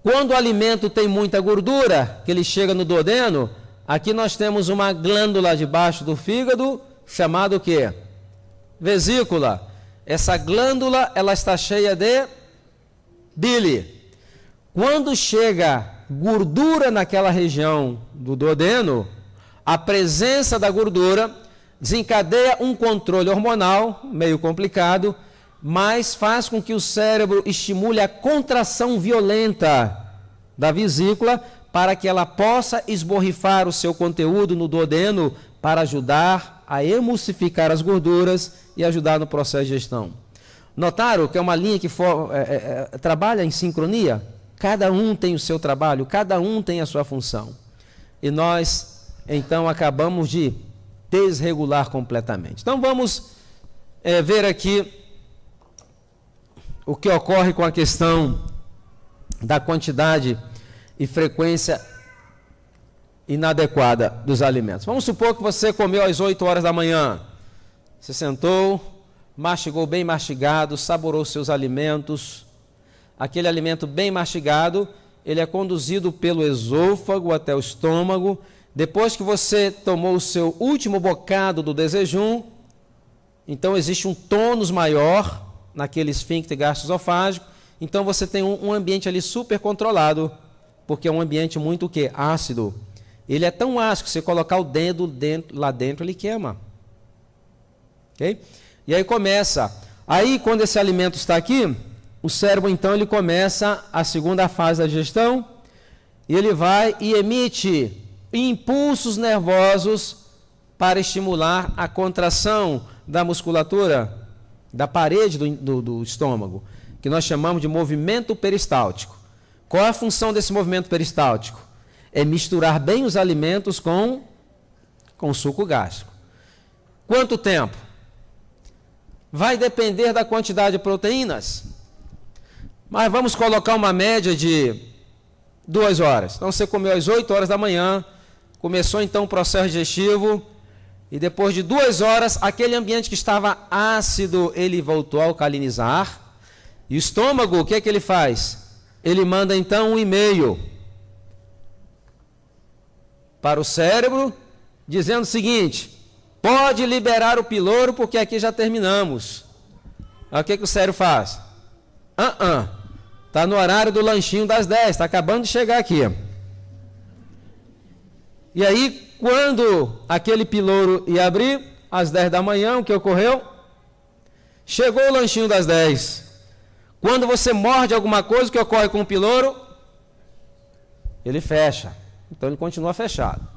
Quando o alimento tem muita gordura, que ele chega no duodeno, aqui nós temos uma glândula debaixo do fígado, chamada o quê? Vesícula. Essa glândula, ela está cheia de bile. Quando chega gordura naquela região do duodeno, a presença da gordura desencadeia um controle hormonal, meio complicado, mas faz com que o cérebro estimule a contração violenta da vesícula para que ela possa esborrifar o seu conteúdo no duodeno para ajudar a emulsificar as gorduras e ajudar no processo de digestão. Notaram que é uma linha que trabalha em sincronia? Cada um tem o seu trabalho, cada um tem a sua função. E nós, então, acabamos de desregular completamente. Então, vamos ver aqui o que ocorre com a questão da quantidade e frequência inadequada dos alimentos. Vamos supor que você comeu às 8 horas da manhã. Você sentou, mastigou bem mastigado, saborou seus alimentos. Aquele alimento bem mastigado, ele é conduzido pelo esôfago até o estômago. Depois que você tomou o seu último bocado do desejum, então existe um tônus maior naquele esfíncter gastroesofágico, então você tem um ambiente ali super controlado, porque é um ambiente muito o quê? Ácido. Ele é tão ácido que se colocar o dedo lá dentro, ele queima. Ok? E aí começa. Aí, quando esse alimento está aqui, o cérebro, então, ele começa a segunda fase da digestão, e ele vai e emite impulsos nervosos para estimular a contração da musculatura da parede do estômago, que nós chamamos de movimento peristáltico. Qual é a função desse movimento peristáltico? É misturar bem os alimentos com o suco gástrico. Quanto tempo? Vai depender da quantidade de proteínas, mas vamos colocar uma média de 2 horas. Então você comeu às 8 horas da manhã, começou então o processo digestivo, e depois de 2 horas, aquele ambiente que estava ácido, ele voltou a alcalinizar. E o estômago, o que é que ele faz? Ele manda então um e-mail para o cérebro, dizendo o seguinte: pode liberar o piloro, porque aqui já terminamos. Aí o que o cérebro faz? Está no horário do lanchinho das 10, está acabando de chegar aqui. E aí, quando aquele pilouro ia abrir, às 10 da manhã, o que ocorreu? Chegou o lanchinho das 10. Quando você morde alguma coisa, o que ocorre com o pilouro? Ele fecha. Então ele continua fechado.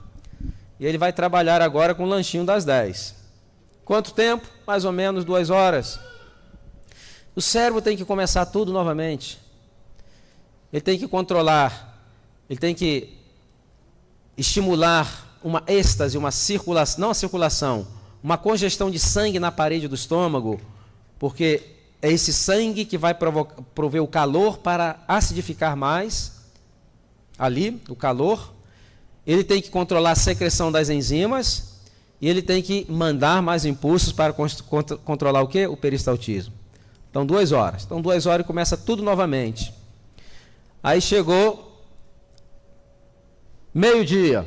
E ele vai trabalhar agora com o lanchinho das 10. Quanto tempo? Mais ou menos 2 horas. O cérebro tem que começar tudo novamente. Ele tem que controlar, ele tem que estimular uma êxtase, uma circulação, não a circulação, uma congestão de sangue na parede do estômago, porque é esse sangue que vai prover o calor para acidificar mais, ali, o calor. Ele tem que controlar a secreção das enzimas e ele tem que mandar mais impulsos para controlar o quê? O peristaltismo. Então, 2 horas. Então, 2 horas e começa tudo novamente. Aí chegou meio-dia.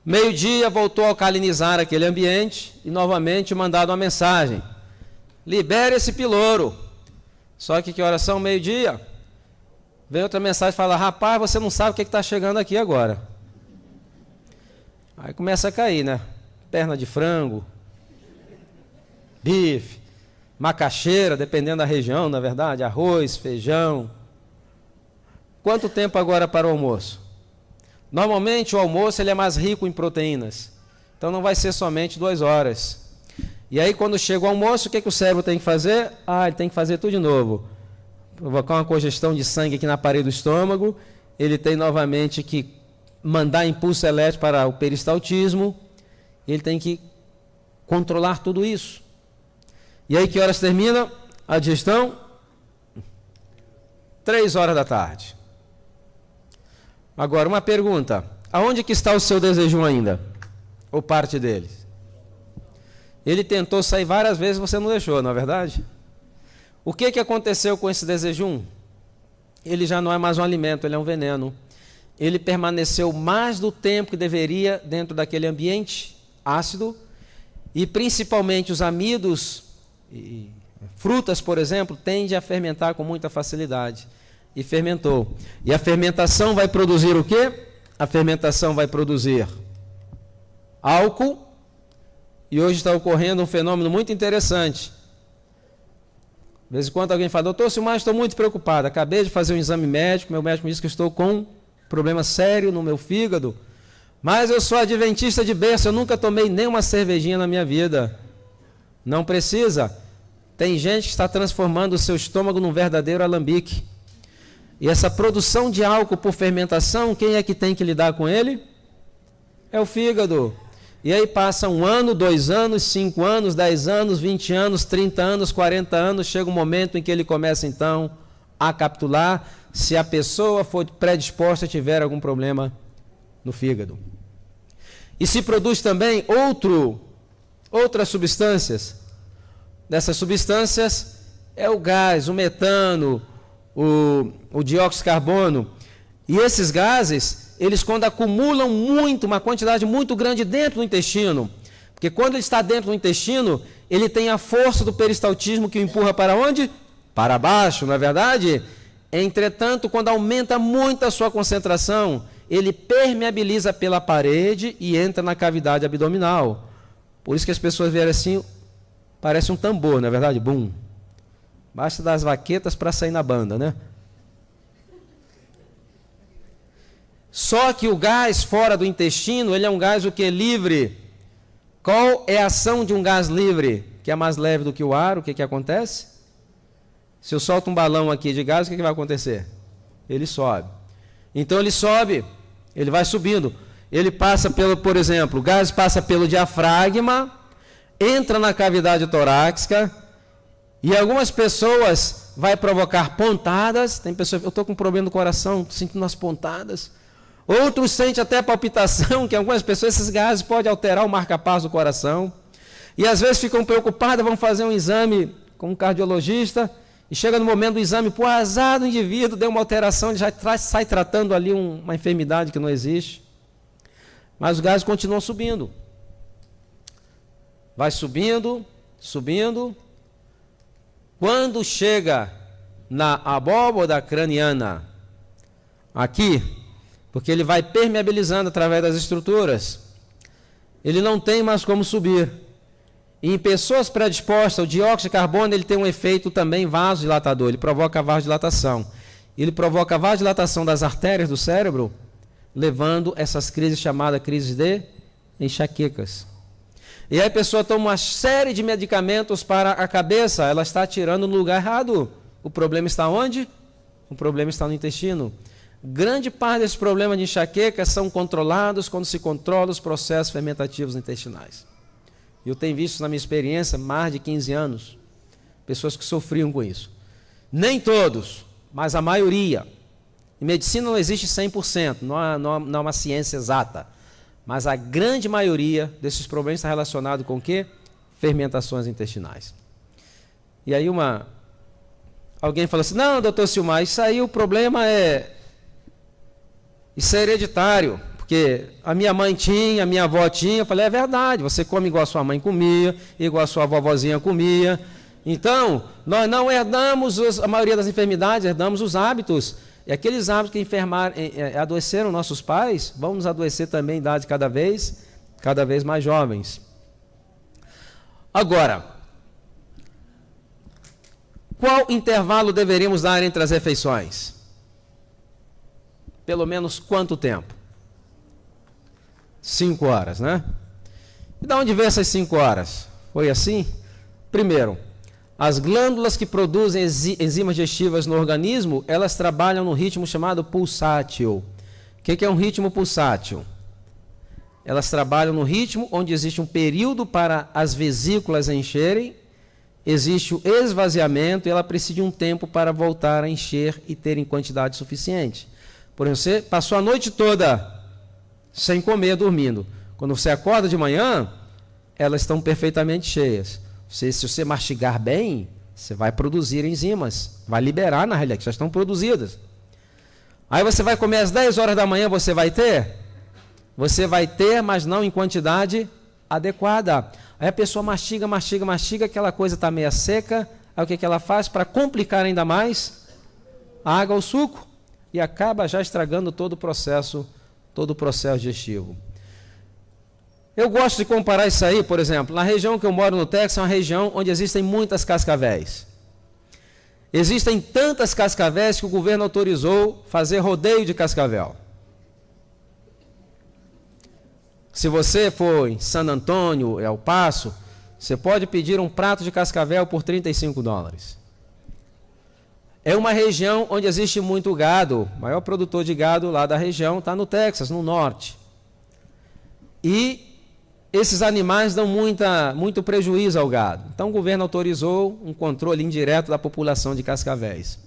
Meio-dia voltou a alcalinizar aquele ambiente e novamente mandado uma mensagem. Libere esse pilouro. Só que horas são? Meio-dia. Vem outra mensagem e fala, rapaz, você não sabe o que está chegando aqui agora. Aí começa a cair, né? Perna de frango, bife, macaxeira, dependendo da região, na verdade, arroz, feijão. Quanto tempo agora para o almoço? Normalmente o almoço ele é mais rico em proteínas. Então não vai ser somente 2 horas. E aí quando chega o almoço, o que o cérebro tem que fazer? Ele tem que fazer tudo de novo. Provocar uma congestão de sangue aqui na parede do estômago. Ele tem novamente que mandar impulso elétrico para o peristaltismo. Ele tem que controlar tudo isso. E aí que horas termina a digestão? 3 horas da tarde. Agora, uma pergunta. Aonde que está o seu desejum ainda? Ou parte dele? Ele tentou sair várias vezes, você não deixou, não é verdade? O que aconteceu com esse desejum? Ele já não é mais um alimento, ele é um veneno. Ele permaneceu mais do tempo que deveria dentro daquele ambiente ácido, e principalmente os amidos e frutas, por exemplo, tendem a fermentar com muita facilidade. E fermentou. E a fermentação vai produzir o quê? A fermentação vai produzir álcool. E hoje está ocorrendo um fenômeno muito interessante. De vez em quando alguém fala, doutor Silmar, estou muito preocupado. Acabei de fazer um exame médico, meu médico me disse que estou com um problema sério no meu fígado. Mas eu sou adventista de berço, eu nunca tomei nenhuma cervejinha na minha vida. Não precisa. Tem gente que está transformando o seu estômago num verdadeiro alambique. E essa produção de álcool por fermentação, quem é que tem que lidar com ele? É o fígado. E aí passa 1 ano, 2 anos, 5 anos, 10 anos, 20 anos, 30 anos, 40 anos, chega um momento em que ele começa então a capitular, se a pessoa for predisposta a tiver algum problema no fígado. E se produz também outras substâncias. Dessas substâncias é o gás, o metano, o dióxido de carbono. E esses gases, eles quando acumulam uma quantidade muito grande dentro do intestino, porque quando ele está dentro do intestino, ele tem a força do peristaltismo que o empurra para onde? Para baixo, não é verdade? Entretanto, quando aumenta muito a sua concentração, ele permeabiliza pela parede e entra na cavidade abdominal. Por isso que as pessoas veem assim, parece um tambor, não é verdade? Bum. Basta das vaquetas para sair na banda, né? Só que o gás fora do intestino, ele é um gás o que? Livre. Qual é a ação de um gás livre? Que é mais leve do que o ar, o que acontece? Se eu solto um balão aqui de gás, o que vai acontecer? Ele sobe. Então ele sobe, ele vai subindo. Ele passa por exemplo, o gás passa pelo diafragma, entra na cavidade torácica, e algumas pessoas vai provocar pontadas. Tem pessoas, eu estou com problema no coração, sentindo umas pontadas. Outros sentem até palpitação, que algumas pessoas, esses gases podem alterar o marca-passo do coração. E às vezes ficam preocupadas, vão fazer um exame com um cardiologista, e chega no momento do exame, por azar do indivíduo, deu uma alteração, ele já sai tratando ali uma enfermidade que não existe. Mas os gases continuam subindo. Vai subindo, subindo. Quando chega na abóboda craniana, aqui, porque ele vai permeabilizando através das estruturas, ele não tem mais como subir. E em pessoas predispostas, o dióxido de carbono ele tem um efeito também vasodilatador, ele provoca vasodilatação. Ele provoca a vasodilatação das artérias do cérebro, levando essas crises chamadas crises de enxaquecas. E aí a pessoa toma uma série de medicamentos para a cabeça, ela está atirando no lugar errado. O problema está onde? O problema está no intestino. Grande parte desses problemas de enxaqueca são controlados quando se controla os processos fermentativos intestinais. Eu tenho visto na minha experiência, mais de 15 anos, pessoas que sofriam com isso. Nem todos, mas a maioria. Em medicina não existe 100%, não é uma ciência exata. Mas a grande maioria desses problemas está relacionado com o quê? Fermentações intestinais. E aí alguém fala assim, não, doutor Silmar, isso aí o problema isso é hereditário, porque a minha mãe tinha, a minha avó tinha. Eu falei, é verdade, você come igual a sua mãe comia, igual a sua vovozinha comia. Então, nós não herdamos a maioria das enfermidades, herdamos os hábitos. E aqueles hábitos que adoeceram nossos pais, vão nos adoecer também em idade cada vez mais jovens. Agora, qual intervalo deveríamos dar entre as refeições? Pelo menos quanto tempo? 5 horas, né? E de onde veio essas 5 horas? Foi assim? Primeiro, as glândulas que produzem enzimas digestivas no organismo, elas trabalham no ritmo chamado pulsátil. O que é um ritmo pulsátil? Elas trabalham no ritmo onde existe um período para as vesículas encherem, existe o esvaziamento e ela precisa de um tempo para voltar a encher e ter em quantidade suficiente. Por exemplo, você passou a noite toda sem comer, dormindo. Quando você acorda de manhã, elas estão perfeitamente cheias. Se você mastigar bem, você vai produzir enzimas, vai liberar na realidade, já estão produzidas. Aí você vai comer às 10 horas da manhã, você vai ter? Você vai ter, mas não em quantidade adequada. Aí a pessoa mastiga, aquela coisa está meio seca, aí o que ela faz? Para complicar ainda mais, a água, o suco, e acaba já estragando todo o processo digestivo. Eu gosto de comparar isso aí, por exemplo, na região que eu moro no Texas, é uma região onde existem muitas cascavéis. Existem tantas cascavéis que o governo autorizou fazer rodeio de cascavel. Se você for em San Antônio, El Paso, você pode pedir um prato de cascavel por $35. É uma região onde existe muito gado. O maior produtor de gado lá da região está no Texas, no norte. E esses animais dão muito prejuízo ao gado. Então o governo autorizou um controle indireto da população de cascavéis.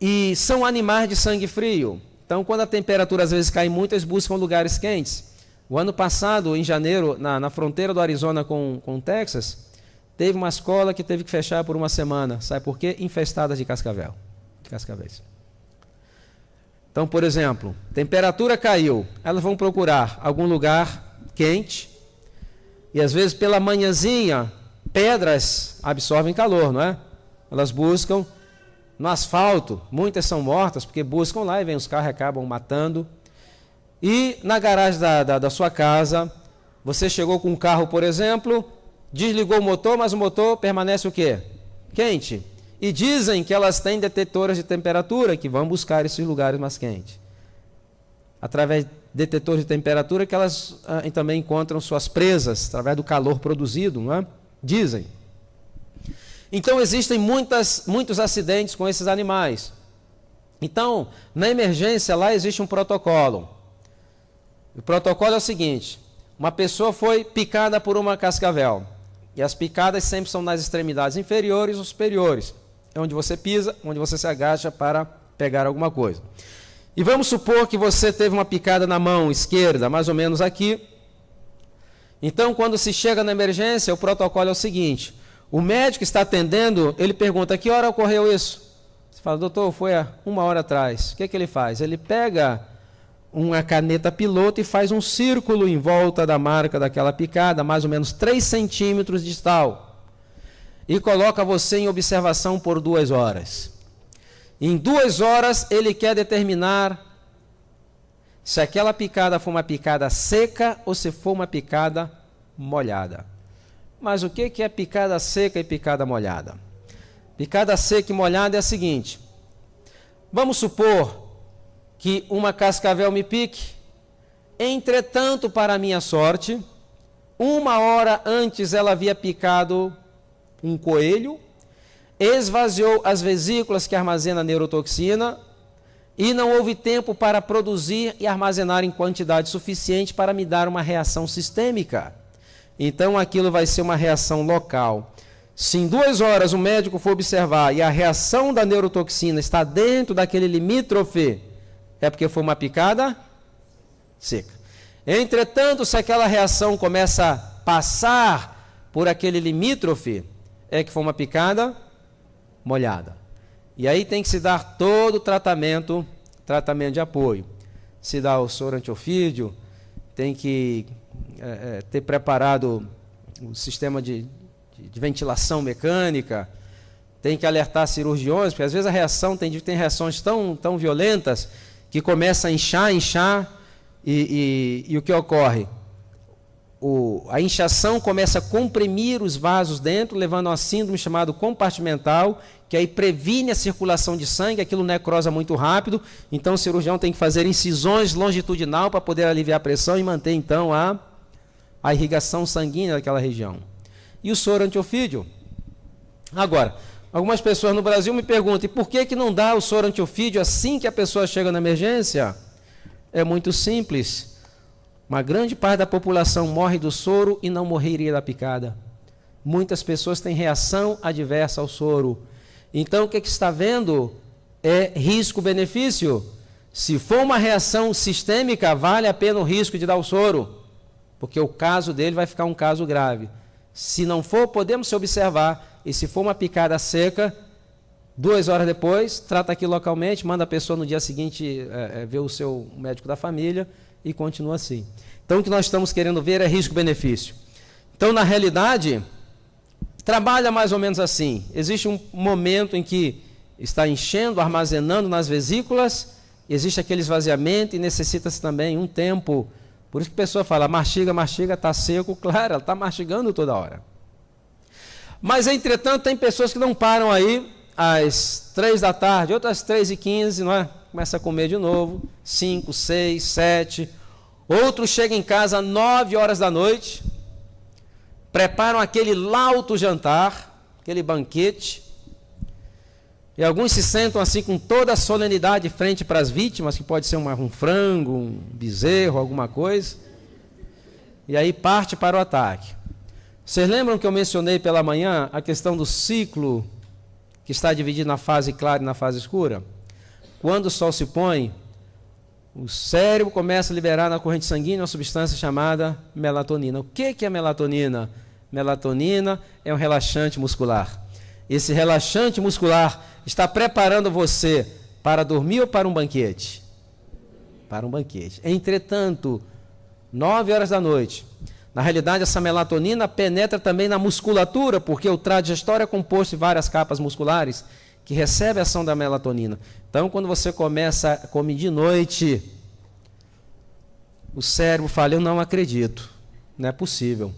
E são animais de sangue frio. Então quando a temperatura às vezes cai muito, eles buscam lugares quentes. O ano passado, em janeiro, na fronteira do Arizona com o Texas, teve uma escola que teve que fechar por uma semana. Sabe por quê? Infestadas de cascavéis. Então, por exemplo, temperatura caiu, elas vão procurar algum lugar quente e às vezes pela manhãzinha, pedras absorvem calor, não é? Elas buscam no asfalto, muitas são mortas porque buscam lá e vem os carros e acabam matando. E na garagem da sua casa, você chegou com um carro, por exemplo, desligou o motor, mas o motor permanece o quê? Quente. E dizem que elas têm detetoras de temperatura que vão buscar esses lugares mais quentes. Através de detetores de temperatura que elas também encontram suas presas, através do calor produzido, não é? Dizem. Então existem muitos acidentes com esses animais. Então, na emergência lá existe um protocolo. O protocolo é o seguinte: uma pessoa foi picada por uma cascavel. E as picadas sempre são nas extremidades inferiores ou superiores. É onde você pisa, onde você se agacha para pegar alguma coisa. E vamos supor que você teve uma picada na mão esquerda, mais ou menos aqui. Então, quando se chega na emergência, o protocolo é o seguinte: o médico que está atendendo, ele pergunta: a que hora ocorreu isso? Você fala: doutor, foi há 1 hora atrás. O que ele faz? Ele pega uma caneta piloto e faz um círculo em volta da marca daquela picada, mais ou menos 3 centímetros de distal. e coloca você em observação por 2 horas. Em 2 horas, ele quer determinar se aquela picada for uma picada seca ou se for uma picada molhada. Mas o que é picada seca e picada molhada? Picada seca e molhada é a seguinte: vamos supor que uma cascavel me pique, entretanto, para minha sorte, 1 hora antes ela havia picado um coelho, esvaziou as vesículas que armazenam a neurotoxina e não houve tempo para produzir e armazenar em quantidade suficiente para me dar uma reação sistêmica. Então aquilo vai ser uma reação local. Se em 2 horas o médico for observar e a reação da neurotoxina está dentro daquele limítrofe, é porque foi uma picada seca. Entretanto, se aquela reação começa a passar por aquele limítrofe, é que foi uma picada molhada. E aí tem que se dar todo o tratamento de apoio. Se dá o soro antiofídio, tem que ter preparado o sistema de ventilação mecânica, tem que alertar cirurgiões, porque às vezes a reação tem reações tão violentas que começa a inchar, e o que ocorre? A inchação começa a comprimir os vasos dentro, levando a uma síndrome chamada compartimental, que aí previne a circulação de sangue, aquilo necrosa muito rápido, então o cirurgião tem que fazer incisões longitudinal para poder aliviar a pressão e manter então a irrigação sanguínea daquela região. E o soro antiofídio? Agora, algumas pessoas no Brasil me perguntam, e por que não dá o soro antiofídio assim que a pessoa chega na emergência? É muito simples. Uma grande parte da população morre do soro e não morreria da picada. Muitas pessoas têm reação adversa ao soro. Então, o que está vendo é risco-benefício. Se for uma reação sistêmica, vale a pena o risco de dar o soro, porque o caso dele vai ficar um caso grave. Se não for, podemos se observar, e se for uma picada seca, 2 horas depois, trata aqui localmente, manda a pessoa no dia seguinte ver o seu médico da família, e continua assim. Então, o que nós estamos querendo ver é risco-benefício. Então, na realidade, trabalha mais ou menos assim. Existe um momento em que está enchendo, armazenando nas vesículas, existe aquele esvaziamento e necessita-se também um tempo. Por isso que a pessoa fala, mastiga, está seco. Claro, ela está mastigando toda hora. Mas, entretanto, tem pessoas que não param aí às 3 da tarde, outras 3h15, não é? Começa a comer de novo, 5, 6, 7. Outros chegam em casa às 9 horas da noite, preparam aquele lauto jantar, aquele banquete, e alguns se sentam assim com toda a solenidade frente para as vítimas, que pode ser um frango, um bezerro, alguma coisa, e aí parte para o ataque. Vocês lembram que eu mencionei pela manhã a questão do ciclo que está dividido na fase clara e na fase escura? Quando o sol se põe, o cérebro começa a liberar na corrente sanguínea uma substância chamada melatonina. O que é melatonina? Melatonina é um relaxante muscular. Esse relaxante muscular está preparando você para dormir ou para um banquete? Para um banquete. Entretanto, 9 horas da noite, na realidade essa melatonina penetra também na musculatura, porque o trato digestório é composto de várias capas musculares que recebe a ação da melatonina. Então, quando você começa a comer de noite, o cérebro fala, eu não acredito, não é possível.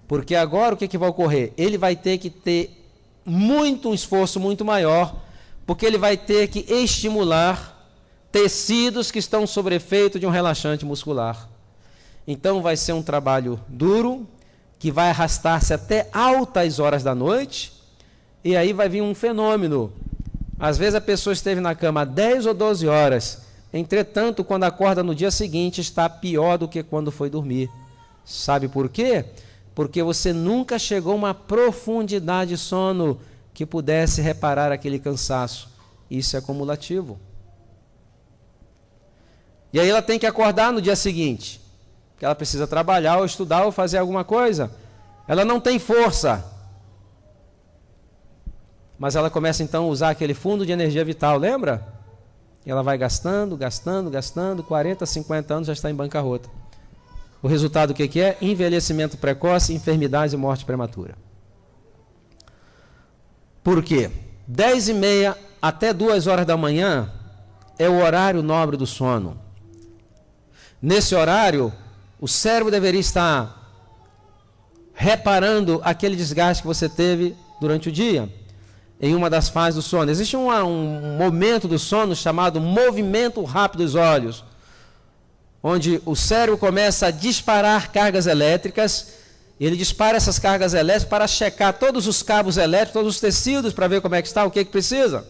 Porque agora o que vai ocorrer? Ele vai ter que ter um esforço muito maior, porque ele vai ter que estimular tecidos que estão sob efeito de um relaxante muscular. Então, vai ser um trabalho duro, que vai arrastar-se até altas horas da noite, e aí vai vir um fenômeno. Às vezes a pessoa esteve na cama 10 ou 12 horas, entretanto, quando acorda no dia seguinte, está pior do que quando foi dormir. Sabe por quê? Porque você nunca chegou a uma profundidade de sono que pudesse reparar aquele cansaço. Isso é acumulativo. E aí ela tem que acordar no dia seguinte, que ela precisa trabalhar ou estudar ou fazer alguma coisa. Ela não tem força. Mas ela começa então a usar aquele fundo de energia vital, lembra? E ela vai gastando, 40, 50 anos já está em bancarrota. O resultado o que é? Envelhecimento precoce, enfermidades e morte prematura. Por quê? 10h30 até 2 horas da manhã é o horário nobre do sono. Nesse horário, o cérebro deveria estar reparando aquele desgaste que você teve durante o dia, em uma das fases do sono. Existe um momento do sono chamado movimento rápido dos olhos, onde o cérebro começa a disparar cargas elétricas. Ele dispara essas cargas elétricas para checar todos os cabos elétricos, todos os tecidos, para ver como é que está, o que precisa.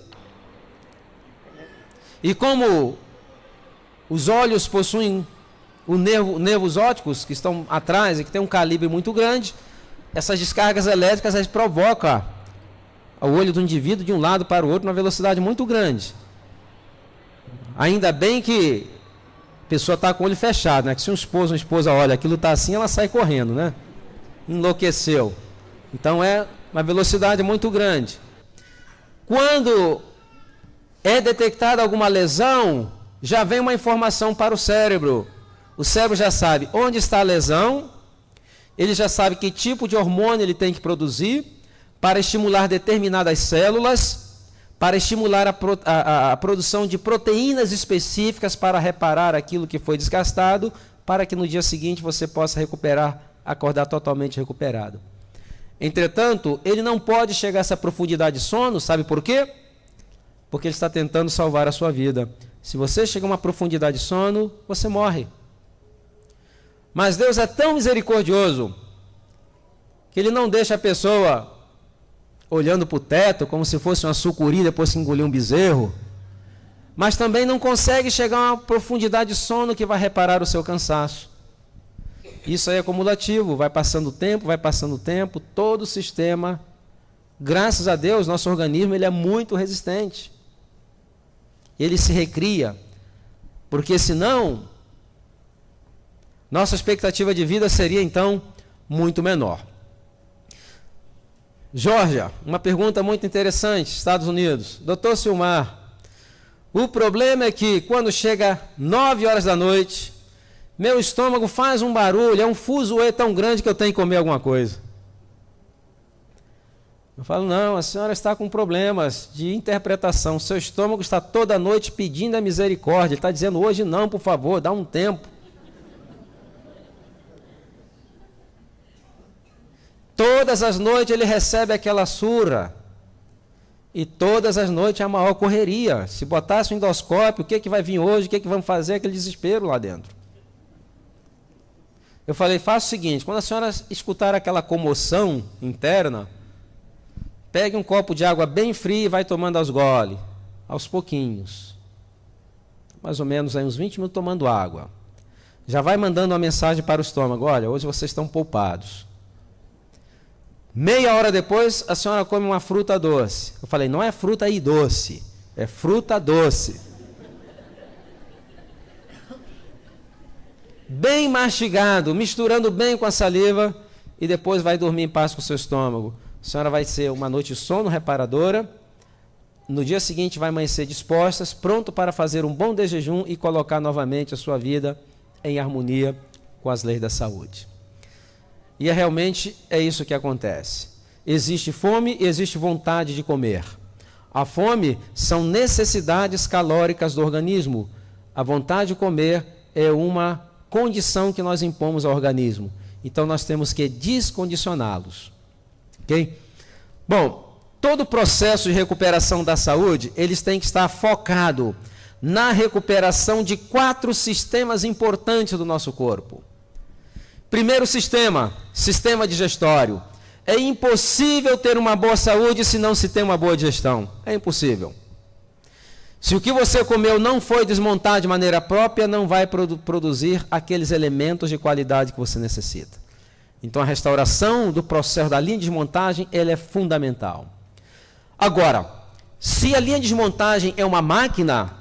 E como os olhos possuem nervos ópticos que estão atrás e que tem um calibre muito grande, essas descargas elétricas provocam o olho do indivíduo de um lado para o outro numa velocidade muito grande. Ainda bem que a pessoa está com o olho fechado, né? Que se um esposo ou uma esposa olha, aquilo está assim, ela sai correndo, né? Enlouqueceu. Então é uma velocidade muito grande. Quando é detectada alguma lesão, já vem uma informação para o cérebro. O cérebro já sabe onde está a lesão, ele já sabe que tipo de hormônio ele tem que produzir para estimular determinadas células, para estimular a produção de proteínas específicas para reparar aquilo que foi desgastado, para que no dia seguinte você possa recuperar, acordar totalmente recuperado. Entretanto, ele não pode chegar a essa profundidade de sono, sabe por quê? Porque ele está tentando salvar a sua vida. Se você chega a uma profundidade de sono, você morre. Mas Deus é tão misericordioso que Ele não deixa a pessoa olhando para o teto como se fosse uma sucuri depois que engoliu um bezerro, mas também não consegue chegar a uma profundidade de sono que vai reparar o seu cansaço. Isso aí é acumulativo, vai passando o tempo, todo o sistema, graças a Deus, nosso organismo ele é muito resistente. Ele se recria, porque senão nossa expectativa de vida seria então muito menor. Geórgia, uma pergunta muito interessante, Estados Unidos. Doutor Silmar, o problema é que quando chega 9 horas da noite, meu estômago faz um barulho, é um fuzuê tão grande que eu tenho que comer alguma coisa. Eu falo, não, a senhora está com problemas de interpretação, seu estômago está toda noite pedindo a misericórdia, ele está dizendo, hoje não, por favor, dá um tempo. Todas as noites ele recebe aquela surra. E todas as noites é a maior correria. Se botasse um endoscópio, o que vai vir hoje, o que vamos fazer, aquele desespero lá dentro. Eu falei, faça o seguinte, quando a senhora escutar aquela comoção interna, pegue um copo de água bem fria e vai tomando aos goles, aos pouquinhos. Mais ou menos aí uns 20 minutos tomando água. Já vai mandando uma mensagem para o estômago, olha, hoje vocês estão poupados. Meia hora depois, a senhora come uma fruta doce. Eu falei, não é fruta aí doce, é fruta doce. Bem mastigado, misturando bem com a saliva, e depois vai dormir em paz com o seu estômago. A senhora vai ser uma noite de sono reparadora, no dia seguinte vai amanhecer dispostas, pronto para fazer um bom jejum e colocar novamente a sua vida em harmonia com as leis da saúde. E realmente é isso que acontece. Existe fome e existe vontade de comer. A fome são necessidades calóricas do organismo. A vontade de comer é uma condição que nós impomos ao organismo. Então nós temos que descondicioná-los. Ok? Bom, todo o processo de recuperação da saúde, eles têm que estar focado na recuperação de 4 sistemas importantes do nosso corpo. Primeiro sistema digestório. É impossível ter uma boa saúde se não se tem uma boa digestão. É impossível. Se o que você comeu não foi desmontado de maneira própria, não vai produzir aqueles elementos de qualidade que você necessita. Então a restauração do processo da linha de desmontagem, ela é fundamental. Agora, se a linha de desmontagem é uma máquina,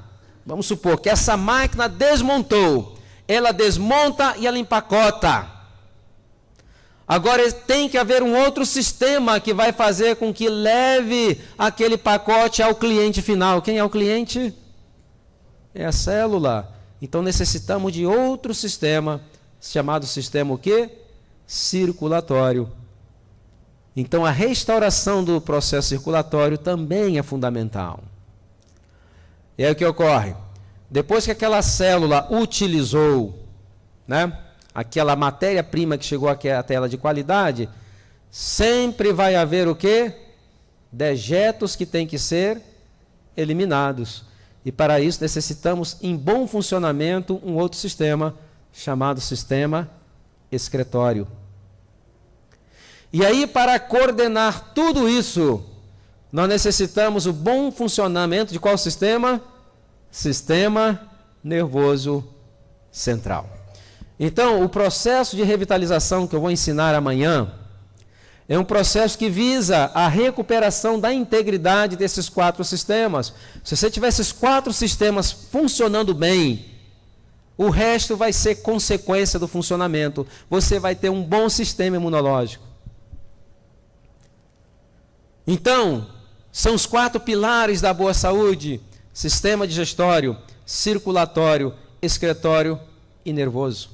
vamos supor que essa máquina desmontou, ela desmonta e ela empacota. Agora tem que haver um outro sistema que vai fazer com que leve aquele pacote ao cliente final. Quem é o cliente? É a célula. Então necessitamos de outro sistema, chamado sistema o quê? Circulatório. Então, a restauração do processo circulatório também é fundamental. E aí o que ocorre? Depois que aquela célula utilizou, né, aquela matéria-prima que chegou até ela de qualidade, sempre vai haver o quê? Dejetos que têm que ser eliminados. E para isso necessitamos, em bom funcionamento, um outro sistema chamado sistema excretório. E aí, para coordenar tudo isso, nós necessitamos o bom funcionamento de qual sistema? Sistema nervoso central. Então, o processo de revitalização que eu vou ensinar amanhã é um processo que visa a recuperação da integridade desses 4 sistemas. Se você tiver esses 4 sistemas funcionando bem, o resto vai ser consequência do funcionamento. Você vai ter um bom sistema imunológico. Então, são os 4 pilares da boa saúde: sistema digestório, circulatório, excretório e nervoso.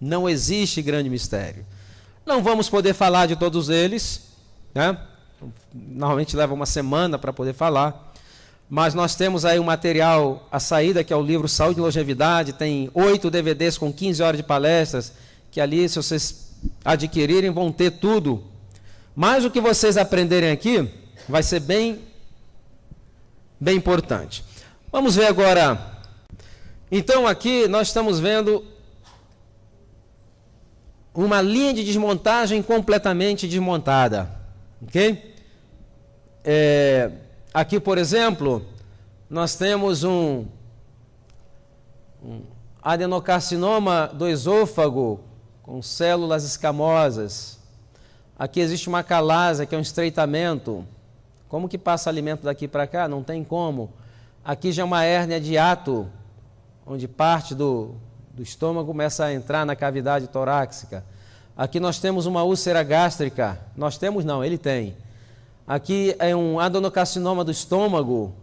Não existe grande mistério. Não vamos poder falar de todos eles, né? Normalmente leva uma semana para poder falar, mas nós temos aí um material, a saída, que é o livro Saúde e Longevidade, tem 8 DVDs com 15 horas de palestras, que ali, se vocês adquirirem, vão ter tudo. Mas o que vocês aprenderem aqui vai ser bem importante. Vamos ver agora. Então, aqui nós estamos vendo uma linha de desmontagem completamente desmontada. Ok? Aqui, por exemplo, nós temos um adenocarcinoma do esôfago com células escamosas. Aqui existe uma calase, que é um estreitamento. Como que passa alimento daqui para cá? Não tem como. Aqui já é uma hérnia de hiato, onde parte do estômago começa a entrar na cavidade torácica. Aqui nós temos uma úlcera gástrica. Nós temos não, ele tem. Aqui é um adenocarcinoma do estômago.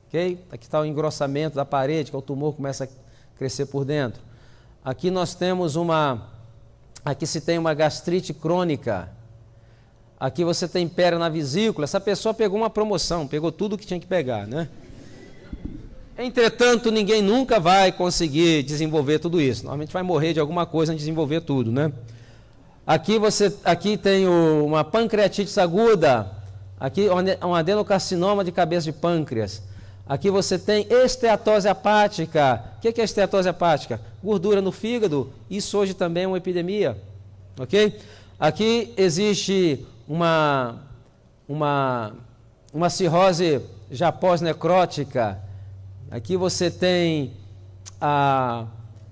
Okay? Aqui está o engrossamento da parede, que é o tumor que começa a crescer por dentro. Aqui nós temos aqui se tem uma gastrite crônica. Aqui você tem pedra na vesícula. Essa pessoa pegou uma promoção, pegou tudo que tinha que pegar, né? Entretanto, ninguém nunca vai conseguir desenvolver tudo isso. Normalmente vai morrer de alguma coisa antes de desenvolver tudo, né? Aqui tem uma pancreatite aguda. Aqui um adenocarcinoma de cabeça de pâncreas. Aqui você tem esteatose hepática. O que é esteatose hepática? Gordura no fígado. Isso hoje também é uma epidemia. Ok? Aqui existe uma cirrose já pós-necrótica. Aqui você tem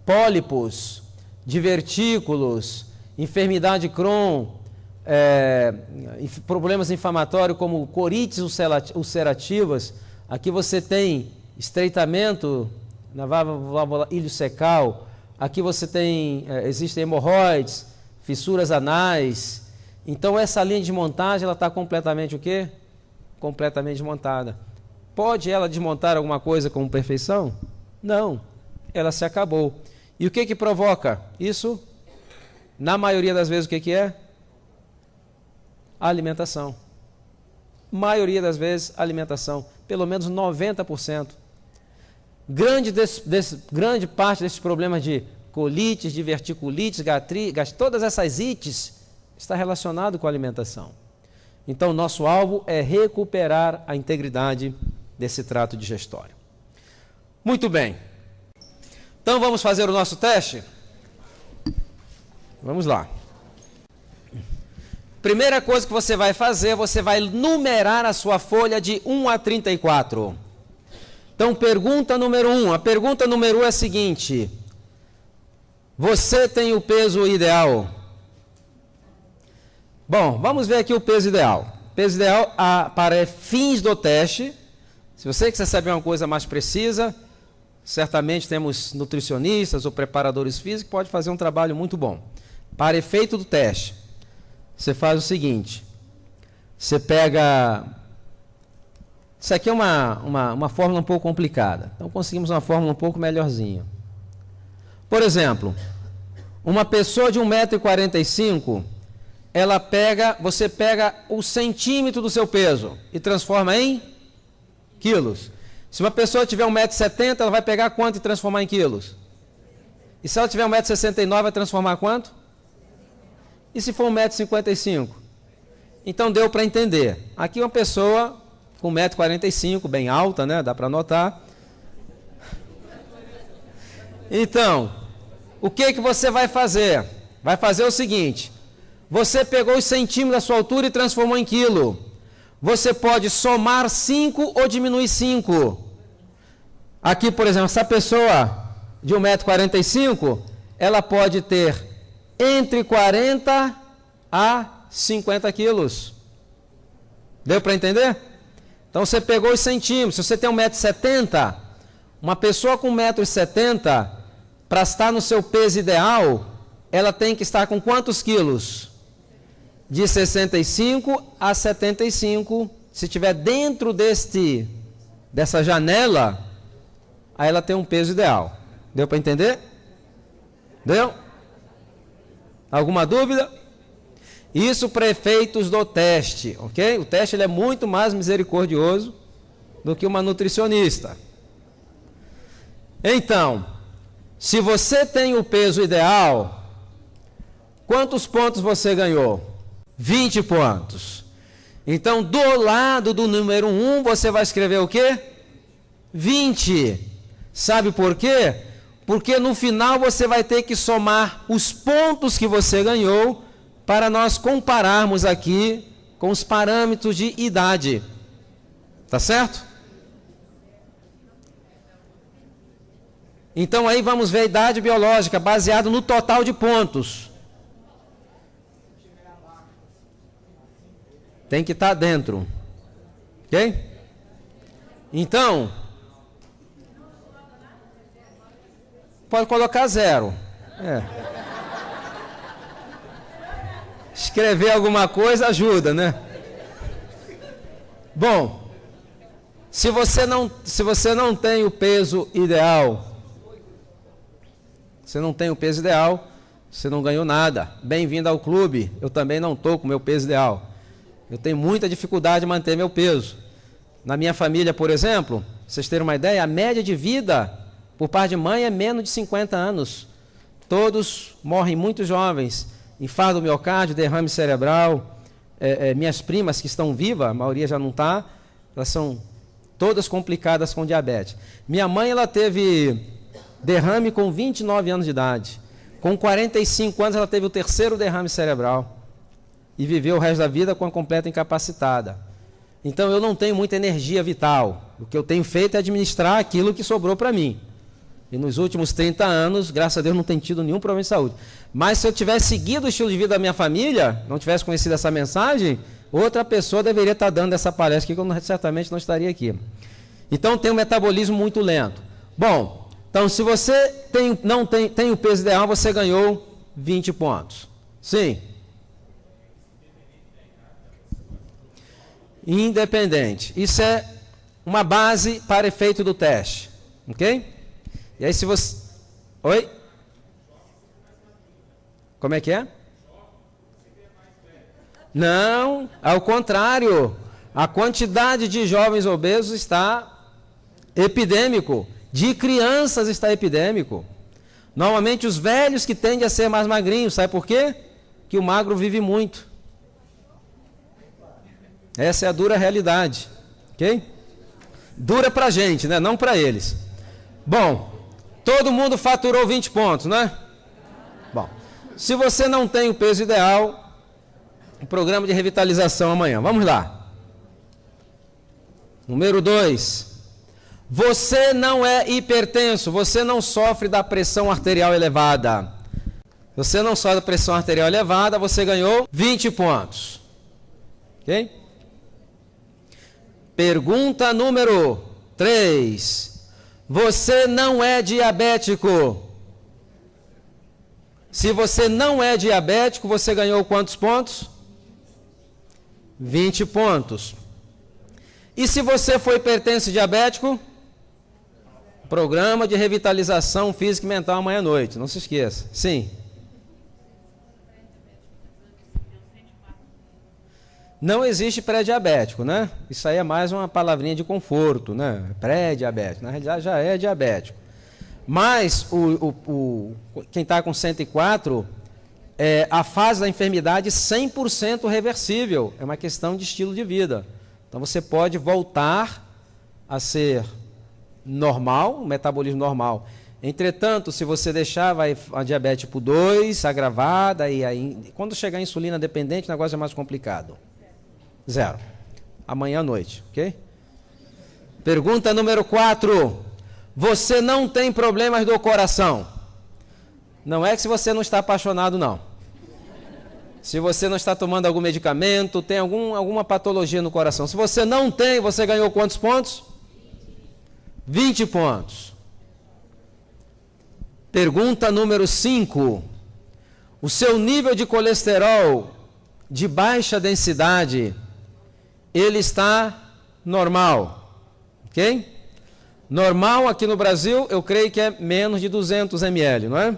pólipos, divertículos, enfermidade Crohn, problemas inflamatórios como corites ulcerativas. Aqui você tem estreitamento na válvula iliocecal. Aqui você tem, existem hemorroides, fissuras anais. Então essa linha de montagem, ela está completamente o quê? Completamente desmontada. Pode ela desmontar alguma coisa com perfeição? Não, ela se acabou. E o que provoca isso? Na maioria das vezes o que é? A alimentação. Maioria das vezes alimentação, pelo menos 90%. Grande parte desses problemas de colites, diverticulites, gastrite, todas essas ites está relacionado com a alimentação. Então, nosso alvo é recuperar a integridade desse trato digestório. Muito bem. Então, vamos fazer o nosso teste? Vamos lá. Primeira coisa que você vai fazer, você vai numerar a sua folha de 1 a 34. Então, pergunta número 1. A pergunta número 1 é a seguinte: você tem o peso ideal? Bom, vamos ver aqui o peso ideal. Peso ideal para fins do teste. Se você quiser saber uma coisa mais precisa, certamente temos nutricionistas ou preparadores físicos que podem fazer um trabalho muito bom. Para efeito do teste, você faz o seguinte: você pega... Isso aqui é uma fórmula um pouco complicada. Então conseguimos uma fórmula um pouco melhorzinha. Por exemplo, uma pessoa de 1,45 m você pega o centímetro do seu peso e transforma em quilos. Se uma pessoa tiver 1,70 m, ela vai pegar quanto e transformar em quilos? E se ela tiver 1,69 m, vai transformar quanto? E se for 1,55 m? Então deu para entender. Aqui uma pessoa com 1,45 m, bem alta, né? Dá para notar. Então, o que você vai fazer? Vai fazer o seguinte: você pegou os centímetros da sua altura e transformou em quilo. Você pode somar 5 ou diminuir 5. Aqui, por exemplo, essa pessoa de 1,45 m, ela pode ter entre 40 a 50 quilos. Deu para entender? Então você pegou os centímetros. Se você tem 1,70 m, uma pessoa com 1,70 m, para estar no seu peso ideal, ela tem que estar com quantos quilos? De 65 a 75. Se estiver dentro dessa janela, aí ela tem um peso ideal. Deu para entender? Deu? Alguma dúvida? Isso para efeitos do teste, ok? O teste ele é muito mais misericordioso do que uma nutricionista. Então, se você tem o peso ideal, quantos pontos você ganhou? 20 pontos. Então, do lado do número 1, você vai escrever o quê? 20. Sabe por quê? Porque no final você vai ter que somar os pontos que você ganhou para nós compararmos aqui com os parâmetros de idade. Tá certo? Então aí vamos ver a idade biológica baseado no total de pontos. Tem que estar dentro. Ok? Então, pode colocar 0. Escrever alguma coisa ajuda, né? Bom, se você não tem o peso ideal, você não ganhou nada. Bem-vindo ao clube. Eu também não estou com o meu peso ideal. Eu tenho muita dificuldade de manter meu peso. Na minha família, por exemplo, pra vocês terem uma ideia, a média de vida por parte de mãe é menos de 50 anos. Todos morrem muito jovens. Infarto do miocárdio, derrame cerebral. Minhas primas que estão vivas, a maioria já não está, elas são todas complicadas com diabetes. Minha mãe, ela teve derrame com 29 anos de idade. Com 45 anos, ela teve o terceiro derrame cerebral. E viveu o resto da vida com a completa incapacitada. Então, eu não tenho muita energia vital. O que eu tenho feito é administrar aquilo que sobrou para mim. E nos últimos 30 anos, graças a Deus, não tenho tido nenhum problema de saúde. Mas se eu tivesse seguido o estilo de vida da minha família, não tivesse conhecido essa mensagem, outra pessoa deveria estar dando essa palestra aqui, que eu certamente não estaria aqui. Então, tem um metabolismo muito lento. Bom, então, se você tem o peso ideal, você ganhou 20 pontos. Sim. Independente. Isso é uma base para efeito do teste. Ok? E aí se você... Oi? Como é que é? Não, ao contrário. A quantidade de jovens obesos está epidêmico. De crianças está epidêmico. Normalmente os velhos que tendem a ser mais magrinhos. Sabe por quê? Que o magro vive muito. Essa é a dura realidade. Ok? Dura pra gente, né? Não para eles. Bom, todo mundo faturou 20 pontos, né? Bom, se você não tem o peso ideal, o programa de revitalização amanhã. Vamos lá. Número 2. Você não é hipertenso, você não sofre da pressão arterial elevada. Você não sofre da pressão arterial elevada, você ganhou 20 pontos. Ok? Pergunta número 3. Você não é diabético. Se você não é diabético, você ganhou quantos pontos? 20 pontos. E se você for hipertenso e diabético? Programa de revitalização física e mental amanhã à noite. Não se esqueça. Sim. Não existe pré-diabético, né? Isso aí é mais uma palavrinha de conforto, né? Pré-diabético, na realidade já é diabético. Mas quem está com 104, a fase da enfermidade 100% reversível. É uma questão de estilo de vida. Então você pode voltar a ser normal, um metabolismo normal. Entretanto, se você deixar, vai a diabetes tipo 2, agravada, e aí, quando chegar a insulina dependente, o negócio é mais complicado. 0. Amanhã à noite, ok? Pergunta número 4. Você não tem problemas do coração? Não é que se você não está apaixonado, não. Se você não está tomando algum medicamento, tem alguma patologia no coração. Se você não tem, você ganhou quantos pontos? 20 pontos. Pergunta número 5. O seu nível de colesterol de baixa densidade, ele está normal, ok? Normal aqui no Brasil, eu creio que é menos de 200 ml, não é?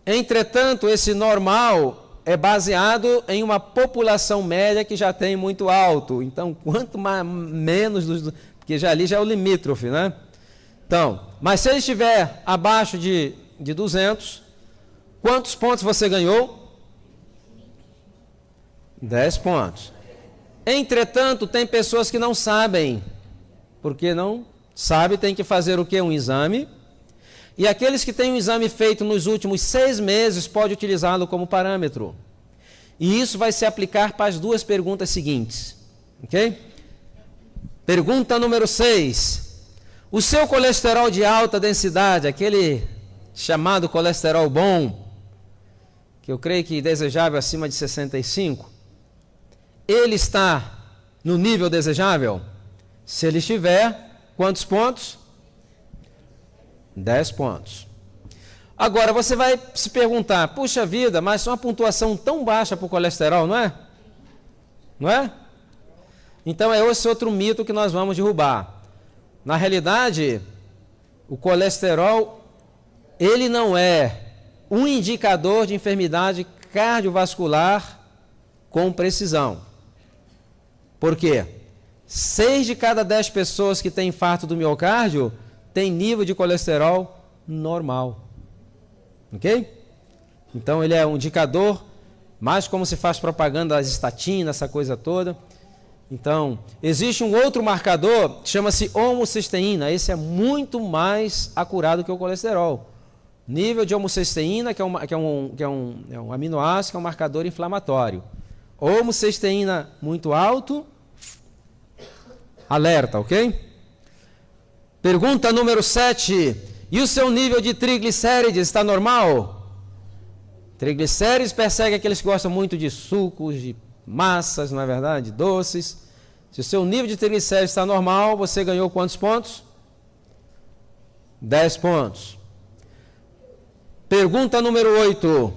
Entretanto, esse normal é baseado em uma população média que já tem muito alto. Então, quanto menos, porque já ali já é o limítrofe, né? Então, mas se ele estiver abaixo de 200, quantos pontos você ganhou? 10 pontos. Entretanto, tem pessoas que não sabem. Porque não sabe, tem que fazer o quê? Um exame. E aqueles que têm um exame feito nos últimos 6 meses, pode utilizá-lo como parâmetro. E isso vai se aplicar para as 2 perguntas seguintes. Ok? Pergunta número 6. O seu colesterol de alta densidade, aquele chamado colesterol bom, que eu creio que desejável acima de 65, ele está no nível desejável? Se ele estiver, quantos pontos? 10 pontos. Agora, você vai se perguntar, puxa vida, mas uma pontuação tão baixa para o colesterol, não é? Não é? Então, é esse outro mito que nós vamos derrubar. Na realidade, o colesterol, ele não é um indicador de enfermidade cardiovascular com precisão. Por quê? 6 de cada 10 pessoas que têm infarto do miocárdio têm nível de colesterol normal. Ok? Então ele é um indicador, mais como se faz propaganda das estatinas, essa coisa toda. Então, existe um outro marcador que chama-se homocisteína. Esse é muito mais acurado que o colesterol. Nível de homocisteína, que é um aminoácido, que é um marcador inflamatório. Homocisteína muito alto, alerta, ok? Pergunta número 7. E o seu nível de triglicérides está normal? Triglicérides persegue aqueles que gostam muito de sucos, de massas, não é verdade? Doces. Se o seu nível de triglicérides está normal, você ganhou quantos pontos? 10 pontos. Pergunta número 8.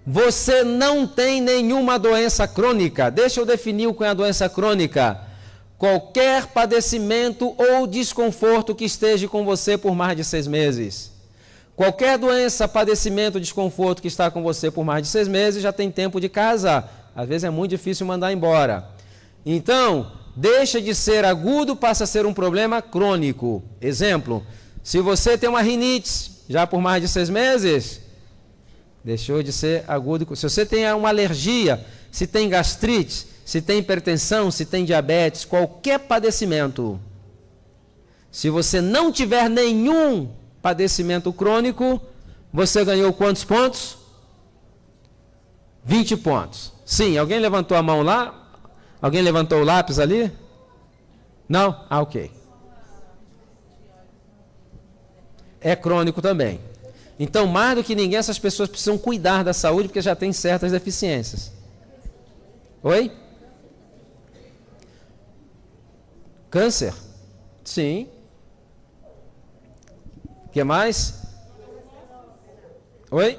Você não tem nenhuma doença crônica. Deixa eu definir o que é a doença crônica. Qualquer padecimento ou desconforto que esteja com você por mais de 6 meses. Qualquer doença, padecimento, desconforto que está com você por mais de 6 meses, já tem tempo de casa. Às vezes é muito difícil mandar embora. Então, deixa de ser agudo, passa a ser um problema crônico. Exemplo, se você tem uma rinite já por mais de 6 meses, deixou de ser agudo. Se você tem uma alergia, se tem gastrite, se tem hipertensão, se tem diabetes, qualquer padecimento, se você não tiver nenhum padecimento crônico, você ganhou quantos pontos? 20 pontos. Sim, alguém levantou a mão lá? Alguém levantou o lápis ali? Não? Ah, ok. É crônico também. Então, mais do que ninguém, essas pessoas precisam cuidar da saúde porque já têm certas deficiências. Oi? Câncer? Sim. O que mais? Oi?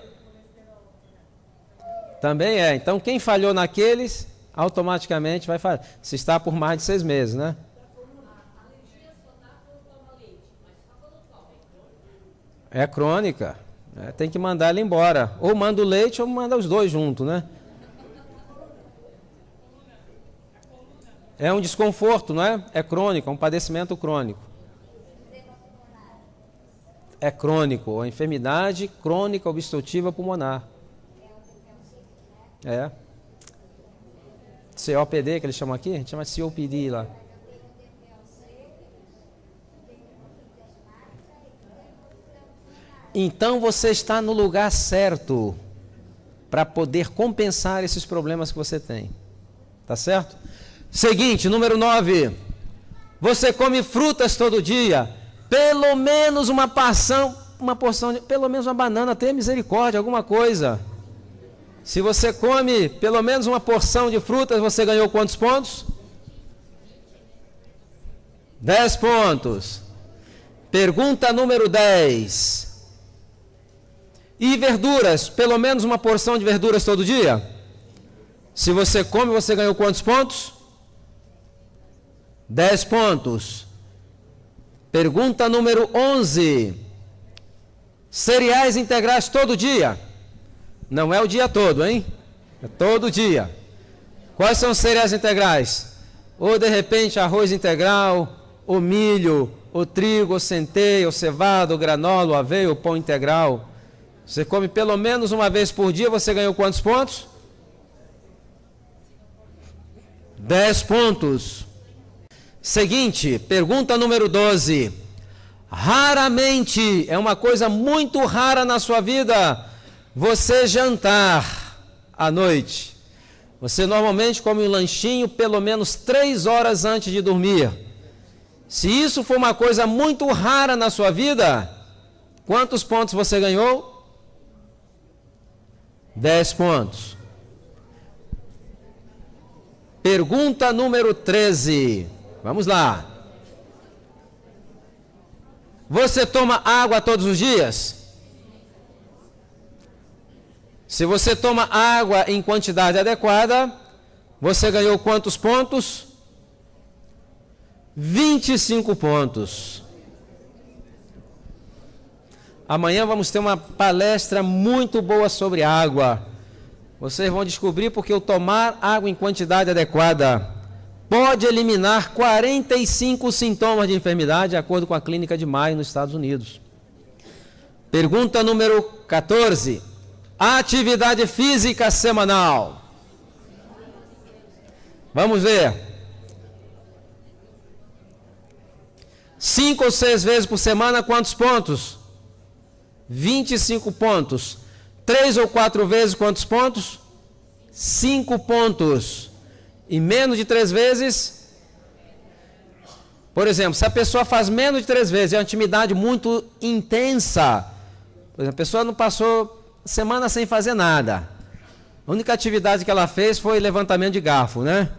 Também é. Então, quem falhou naqueles, automaticamente vai falhar. Se está por mais de 6 meses, né? É crônica. Tem que mandar ela embora. Ou manda o leite ou manda os dois juntos, né? É um desconforto, não é? É crônico, é um padecimento crônico. É crônico, a enfermidade crônica obstrutiva pulmonar. É. COPD, que eles chamam aqui? A gente chama de COPD lá. Então você está no lugar certo para poder compensar esses problemas que você tem. Tá certo? Seguinte, número 9. Você come frutas todo dia. Pelo menos uma porção, pelo menos uma banana, tenha misericórdia, alguma coisa. Se você come pelo menos uma porção de frutas, você ganhou quantos pontos? 10 pontos. Pergunta número 10. E verduras, pelo menos uma porção de verduras todo dia? Se você come, você ganhou quantos pontos? 10 pontos. Pergunta número 11. Cereais integrais todo dia? Não é o dia todo, hein? É todo dia. Quais são os cereais integrais? Ou de repente arroz integral, ou milho, ou trigo, ou centeio, ou cevada, ou granola, ou aveia, ou pão integral. Você come pelo menos uma vez por dia, você ganhou quantos pontos? 10 pontos. Seguinte, pergunta número 12. Raramente, é uma coisa muito rara na sua vida, você jantar à noite. Você normalmente come um lanchinho pelo menos 3 horas antes de dormir. Se isso for uma coisa muito rara na sua vida, quantos pontos você ganhou? 10 pontos. Pergunta número 13. Vamos lá. Você toma água todos os dias? Se você toma água em quantidade adequada, você ganhou quantos pontos? 25 pontos. Amanhã vamos ter uma palestra muito boa sobre água. Vocês vão descobrir porque o tomar água em quantidade adequada pode eliminar 45 sintomas de enfermidade, de acordo com a Clínica de Mayo nos Estados Unidos. Pergunta número 14. Atividade física semanal. Vamos ver. 5 ou 6 vezes por semana, quantos pontos? 25 pontos. 3 ou 4 vezes, quantos pontos? 5 pontos. E menos de 3 vezes? Por exemplo, se a pessoa faz menos de 3 vezes, é uma atividade muito intensa. Por exemplo, a pessoa não passou semana sem fazer nada. A única atividade que ela fez foi levantamento de garfo, né?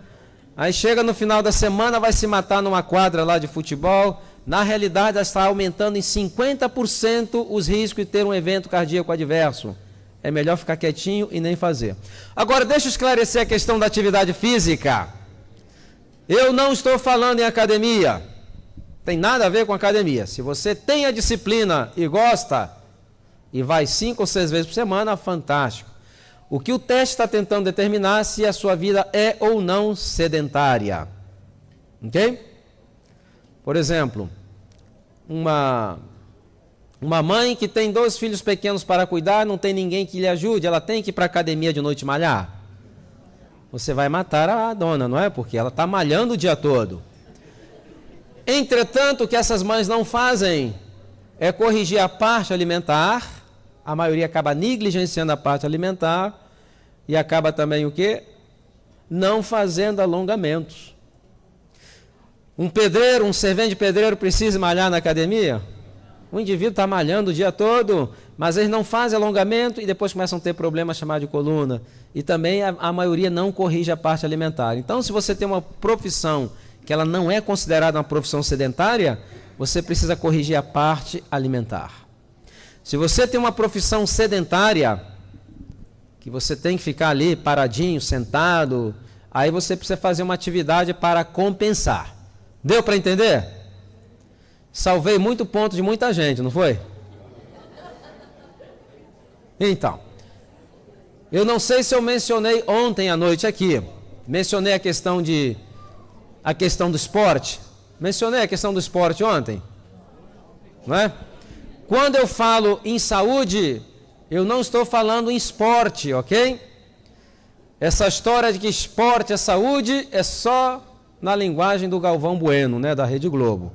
Aí chega no final da semana, vai se matar numa quadra lá de futebol. Na realidade, ela está aumentando em 50% os riscos de ter um evento cardíaco adverso. É melhor ficar quietinho e nem fazer. Agora, deixa eu esclarecer a questão da atividade física. Eu não estou falando em academia. Tem nada a ver com academia. Se você tem a disciplina e gosta, e vai 5 ou 6 vezes por semana, fantástico. O que o teste está tentando determinar é se a sua vida é ou não sedentária. Ok? Por exemplo, uma mãe que tem 2 filhos pequenos para cuidar, não tem ninguém que lhe ajude, ela tem que ir para a academia de noite malhar. Você vai matar a dona, não é? Porque ela está malhando o dia todo. Entretanto, o que essas mães não fazem é corrigir a parte alimentar. A maioria acaba negligenciando a parte alimentar e acaba também o quê? Não fazendo alongamentos. Um pedreiro, um servente de pedreiro precisa malhar na academia? O indivíduo está malhando o dia todo, mas eles não fazem alongamento e depois começam a ter problemas chamados de coluna. E também a maioria não corrige a parte alimentar. Então, se você tem uma profissão que ela não é considerada uma profissão sedentária, você precisa corrigir a parte alimentar. Se você tem uma profissão sedentária, que você tem que ficar ali paradinho, sentado, aí você precisa fazer uma atividade para compensar. Deu para entender? Salvei muito ponto de muita gente, não foi? Então, eu não sei se eu mencionei ontem à noite aqui, mencionei a questão de a questão do esporte? Mencionei a questão do esporte ontem, não é? Quando eu falo em saúde, eu não estou falando em esporte, ok? Essa história de que esporte é saúde é só na linguagem do Galvão Bueno, né, da Rede Globo.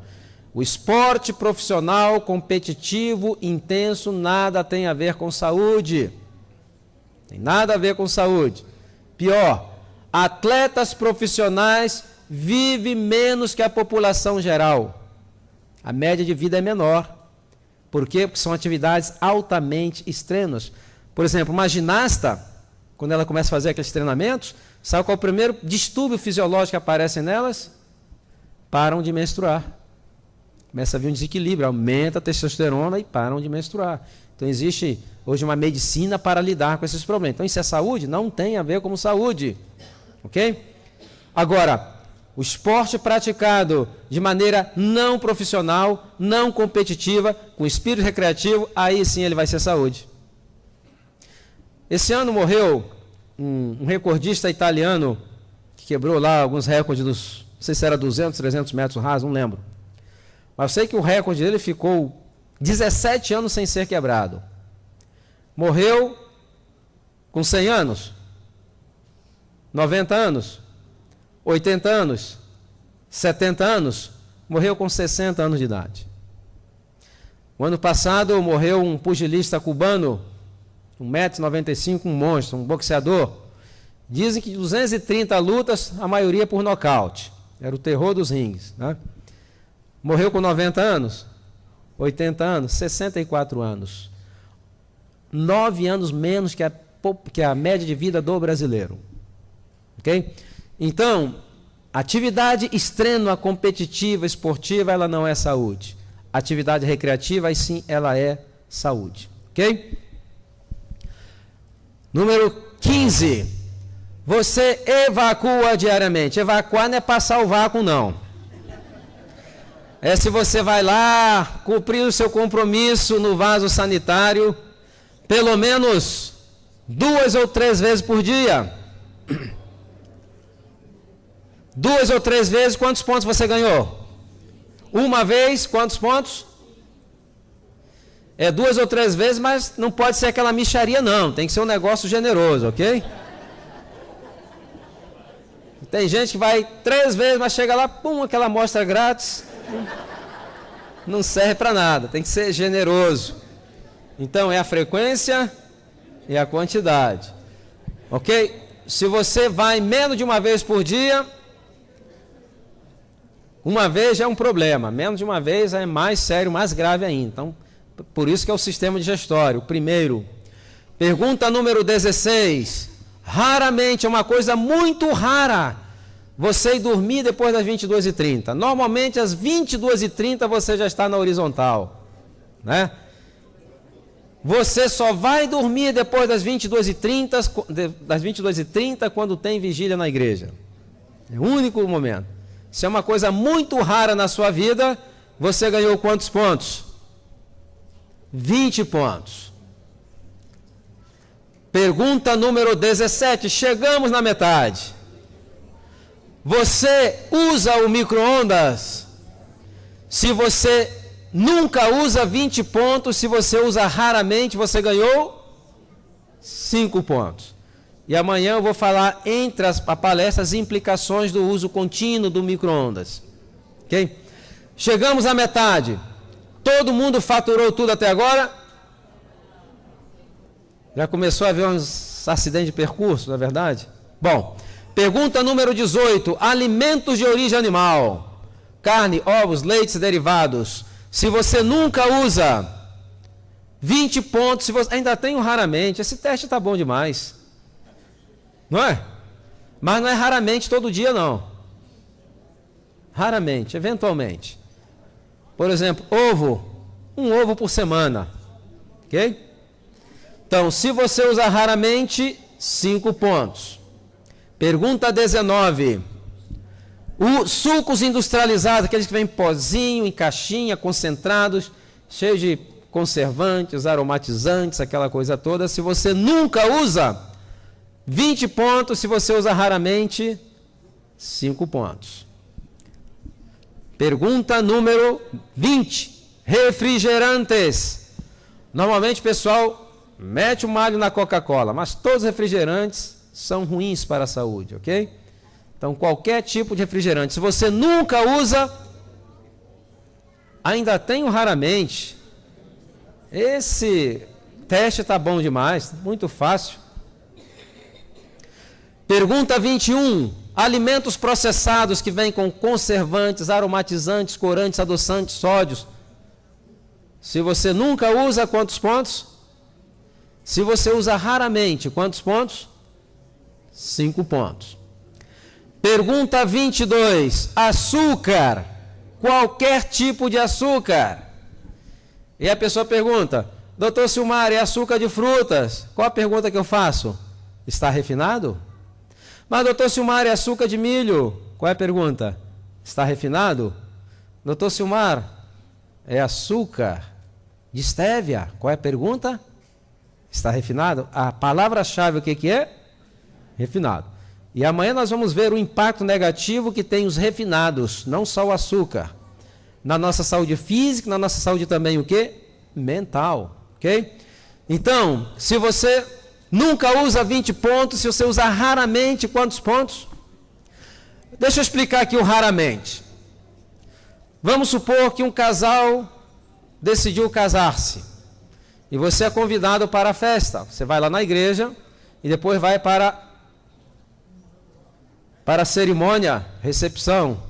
O esporte profissional, competitivo, intenso, nada tem a ver com saúde. Tem nada a ver com saúde. Pior, atletas profissionais vivem menos que a população geral. A média de vida é menor. Por quê? Porque são atividades altamente extremas. Por exemplo, uma ginasta, quando ela começa a fazer aqueles treinamentos, sabe qual é o primeiro distúrbio fisiológico que aparece nelas? Param de menstruar. Começa a vir um desequilíbrio, aumenta a testosterona e param de menstruar. Então existe hoje uma medicina para lidar com esses problemas. Então isso é saúde? Não tem a ver com saúde. Ok? Agora, o esporte praticado de maneira não profissional, não competitiva, com espírito recreativo, aí sim ele vai ser saúde. Esse ano morreu um recordista italiano que quebrou lá alguns recordes dos, não sei se era 200, 300 metros rasos, não lembro. Mas eu sei que o recorde dele ficou 17 anos sem ser quebrado. Morreu com 100 anos, 90 anos, 80 anos, 70 anos, morreu com 60 anos de idade. O ano passado morreu um pugilista cubano, 1,95 m, um monstro, um boxeador. Dizem que 230 lutas, a maioria por nocaute. Era o terror dos rings, né? Morreu com 90 anos, 80 anos, 64 anos. 9 anos menos que a média de vida do brasileiro. Ok? Então, atividade extrema, competitiva, esportiva, ela não é saúde. Atividade recreativa, aí sim, ela é saúde. Ok? Número 15. Você evacua diariamente. Evacuar não é passar o vácuo, não. É se você vai lá cumprir o seu compromisso no vaso sanitário, pelo menos 2 ou 3 vezes por dia. 2 ou 3 vezes, quantos pontos você ganhou? Uma vez, quantos pontos? É 2 ou 3 vezes, mas não pode ser aquela mixaria, não. Tem que ser um negócio generoso, ok? Tem gente que vai 3 vezes, mas chega lá, pum, aquela amostra grátis. Não serve para nada, tem que ser generoso. Então é a frequência e a quantidade. Ok? Se você vai menos de uma vez por dia, uma vez já é um problema. Menos de uma vez é mais sério, mais grave ainda. Então, por isso que é o sistema digestório. Primeiro, pergunta número 16. Raramente, é uma coisa muito rara, você ir dormir depois das 22h30. Normalmente, às 22h30, você já está na horizontal, né? Você só vai dormir depois das 22h30 quando tem vigília na igreja. É o único momento. Se é uma coisa muito rara na sua vida, você ganhou quantos pontos? 20 pontos. Pergunta número 17. Chegamos na metade. Você usa o micro-ondas? Se você nunca usa, 20 pontos. Se você usa raramente, você ganhou 5 pontos. E amanhã eu vou falar entre a palestra as implicações do uso contínuo do micro-ondas. Ok? Chegamos à metade. Todo mundo faturou tudo até agora? Já começou a haver uns acidentes de percurso, não é verdade? Bom, pergunta número 18. Alimentos de origem animal. Carne, ovos, leites e derivados. Se você nunca usa, 20 pontos. Se você ainda tem um raramente. Esse teste está bom demais. Não é? Mas não é raramente todo dia, não. Raramente, eventualmente. Por exemplo, ovo. Um ovo por semana. Ok? Então, se você usar raramente, 5 pontos. Pergunta 19. Os sucos industrializados, aqueles que vêm em pozinho, em caixinha, concentrados, cheios de conservantes, aromatizantes, aquela coisa toda. Se você nunca usa, 20 pontos. Se você usa raramente, 5 pontos. Pergunta número 20. Refrigerantes. Normalmente o pessoal mete o malho na Coca-Cola, mas todos os refrigerantes são ruins para a saúde, ok? Então, qualquer tipo de refrigerante, se você nunca usa, ainda tem um raramente. Esse teste está bom demais, muito fácil. Pergunta 21. Alimentos processados que vêm com conservantes, aromatizantes, corantes, adoçantes, sódios. Se você nunca usa, quantos pontos? Se você usa raramente, quantos pontos? 5 pontos. Pergunta 22. Açúcar. Qualquer tipo de açúcar. E a pessoa pergunta, doutor Silmar, é açúcar de frutas? Qual a pergunta que eu faço? Está refinado? Mas, doutor Silmar, é açúcar de milho? Qual é a pergunta? Está refinado? Doutor Silmar, é açúcar de estévia? Qual é a pergunta? Está refinado? A palavra-chave o que é? Refinado. E amanhã nós vamos ver o impacto negativo que tem os refinados, não só o açúcar. Na nossa saúde física, na nossa saúde também o quê? Mental, ok? Então, se você nunca usa 20 pontos, se você usar raramente, quantos pontos? Deixa eu explicar aqui o raramente. Vamos supor que um casal decidiu casar-se. E você é convidado para a festa. Você vai lá na igreja e depois vai para a cerimônia, recepção.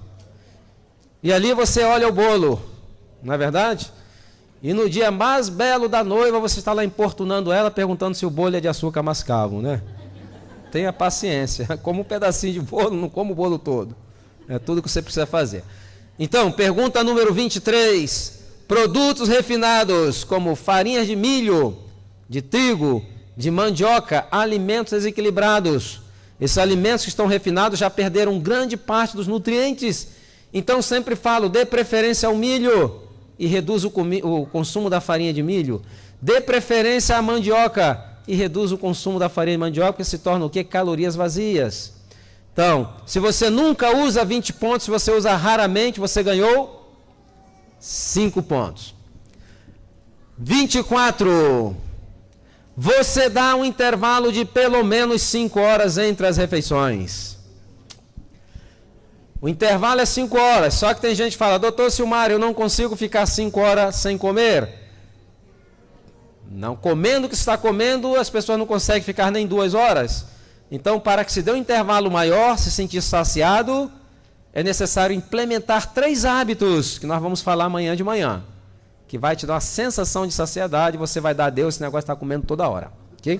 E ali você olha o bolo, não é verdade? E no dia mais belo da noiva, você está lá importunando ela, perguntando se o bolo é de açúcar mascavo, né? Tenha paciência, como um pedacinho de bolo, não como o bolo todo. É tudo que você precisa fazer. Então, pergunta número 23. Produtos refinados, como farinhas de milho, de trigo, de mandioca, alimentos desequilibrados. Esses alimentos que estão refinados já perderam grande parte dos nutrientes. Então, sempre falo, dê preferência ao milho e reduz o consumo da farinha de milho. Dê preferência à mandioca e reduz o consumo da farinha de mandioca, porque se torna o quê? Calorias vazias. Então, se você nunca usa 20 pontos, se você usa raramente, você ganhou 5 pontos. 24. Você dá um intervalo de pelo menos 5 horas entre as refeições. O intervalo é 5 horas, só que tem gente que fala, doutor Silmar, eu não consigo ficar 5 horas sem comer. Não comendo o que está comendo, as pessoas não conseguem ficar nem 2 horas. Então, para que se dê um intervalo maior, se sentir saciado, é necessário implementar 3 hábitos, que nós vamos falar amanhã de manhã, que vai te dar uma sensação de saciedade, você vai dar a Deus esse negócio de estar comendo toda hora. Ok?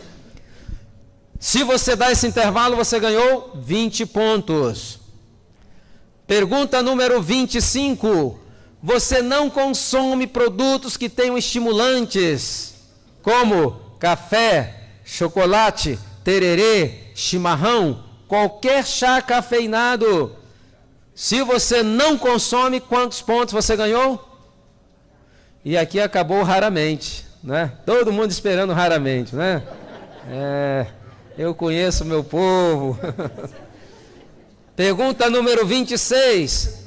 Se você dá esse intervalo, você ganhou 20 pontos. Pergunta número 25. Você não consome produtos que tenham estimulantes, como café, chocolate, tererê, chimarrão, qualquer chá cafeinado. Se você não consome, quantos pontos você ganhou? E aqui acabou raramente, né? Todo mundo esperando raramente, né? Eu conheço o meu povo. Pergunta número 26.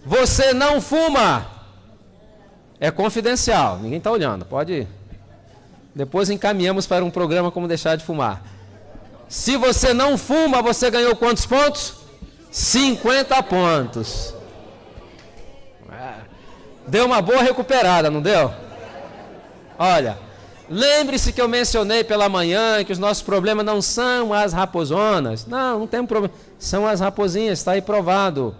Você não fuma? É confidencial, ninguém está olhando, pode ir. Depois encaminhamos para um programa como deixar de fumar. Se você não fuma, você ganhou quantos pontos? 50 pontos. Deu uma boa recuperada, não deu? Olha, lembre-se que eu mencionei pela manhã que os nossos problemas não são as raposonas. Não tem problema. São as raposinhas, está aí provado.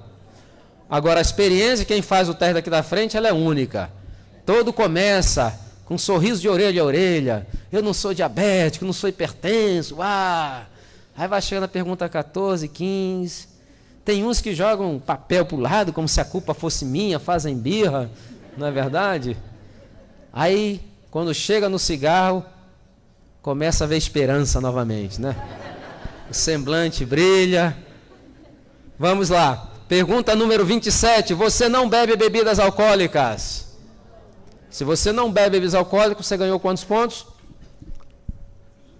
Agora, a experiência, quem faz o teste aqui da frente, ela é única. Todo começa com um sorriso de orelha a orelha. Eu não sou diabético, não sou hipertenso. Aí vai chegando a pergunta 14, 15. Tem uns que jogam papel para o lado, como se a culpa fosse minha, fazem birra, não é verdade? Aí, quando chega no cigarro, começa a ver esperança novamente, né? O semblante brilha. Vamos lá. Pergunta número 27. Você não bebe bebidas alcoólicas? Se você não bebe bebidas alcoólicas, você ganhou quantos pontos?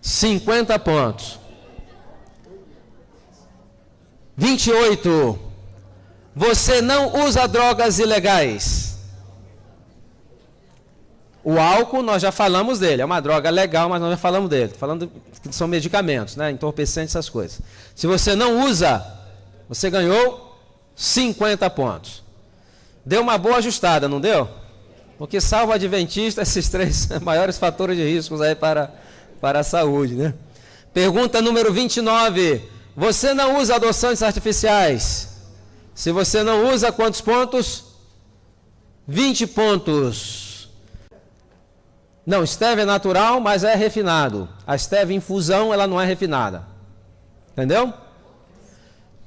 50 pontos. 28. Você não usa drogas ilegais. O álcool, nós já falamos dele. É uma droga legal, mas nós já falamos dele. Falando que são medicamentos, né? Entorpecentes, essas coisas. Se você não usa, você ganhou 50 pontos. Deu uma boa ajustada, não deu? Porque salvo adventista, esses 3 maiores fatores de riscos aí para a saúde, né? Pergunta número 29. Você não usa adoçantes artificiais? Se você não usa, quantos pontos? 20 pontos. Não, stevia é natural, mas é refinado. A stevia infusão, ela não é refinada. Entendeu?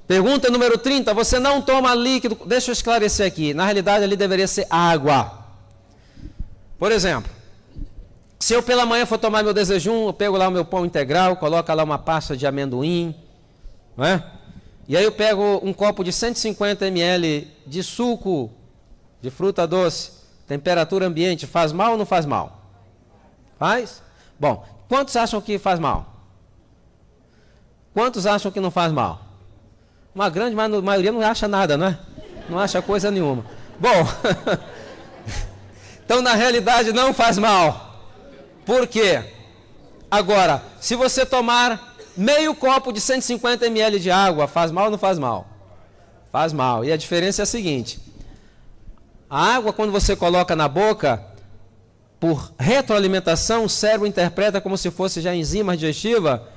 Pergunta número 30. Você não toma líquido... Deixa eu esclarecer aqui. Na realidade, ali deveria ser água. Por exemplo, se eu pela manhã for tomar meu desejum, eu pego lá o meu pão integral, coloco lá uma pasta de amendoim, não é? E aí eu pego um copo de 150 ml de suco de fruta doce, temperatura ambiente, faz mal ou não faz mal? Faz? Bom, quantos acham que faz mal? Quantos acham que não faz mal? Uma grande maioria não acha nada, não é? Não acha coisa nenhuma. Bom, então na realidade não faz mal. Por quê? Agora, se você tomar meio copo de 150 ml de água, faz mal ou não faz mal? Faz mal. E a diferença é a seguinte: a água, quando você coloca na boca, por retroalimentação, o cérebro interpreta como se fosse já enzima digestiva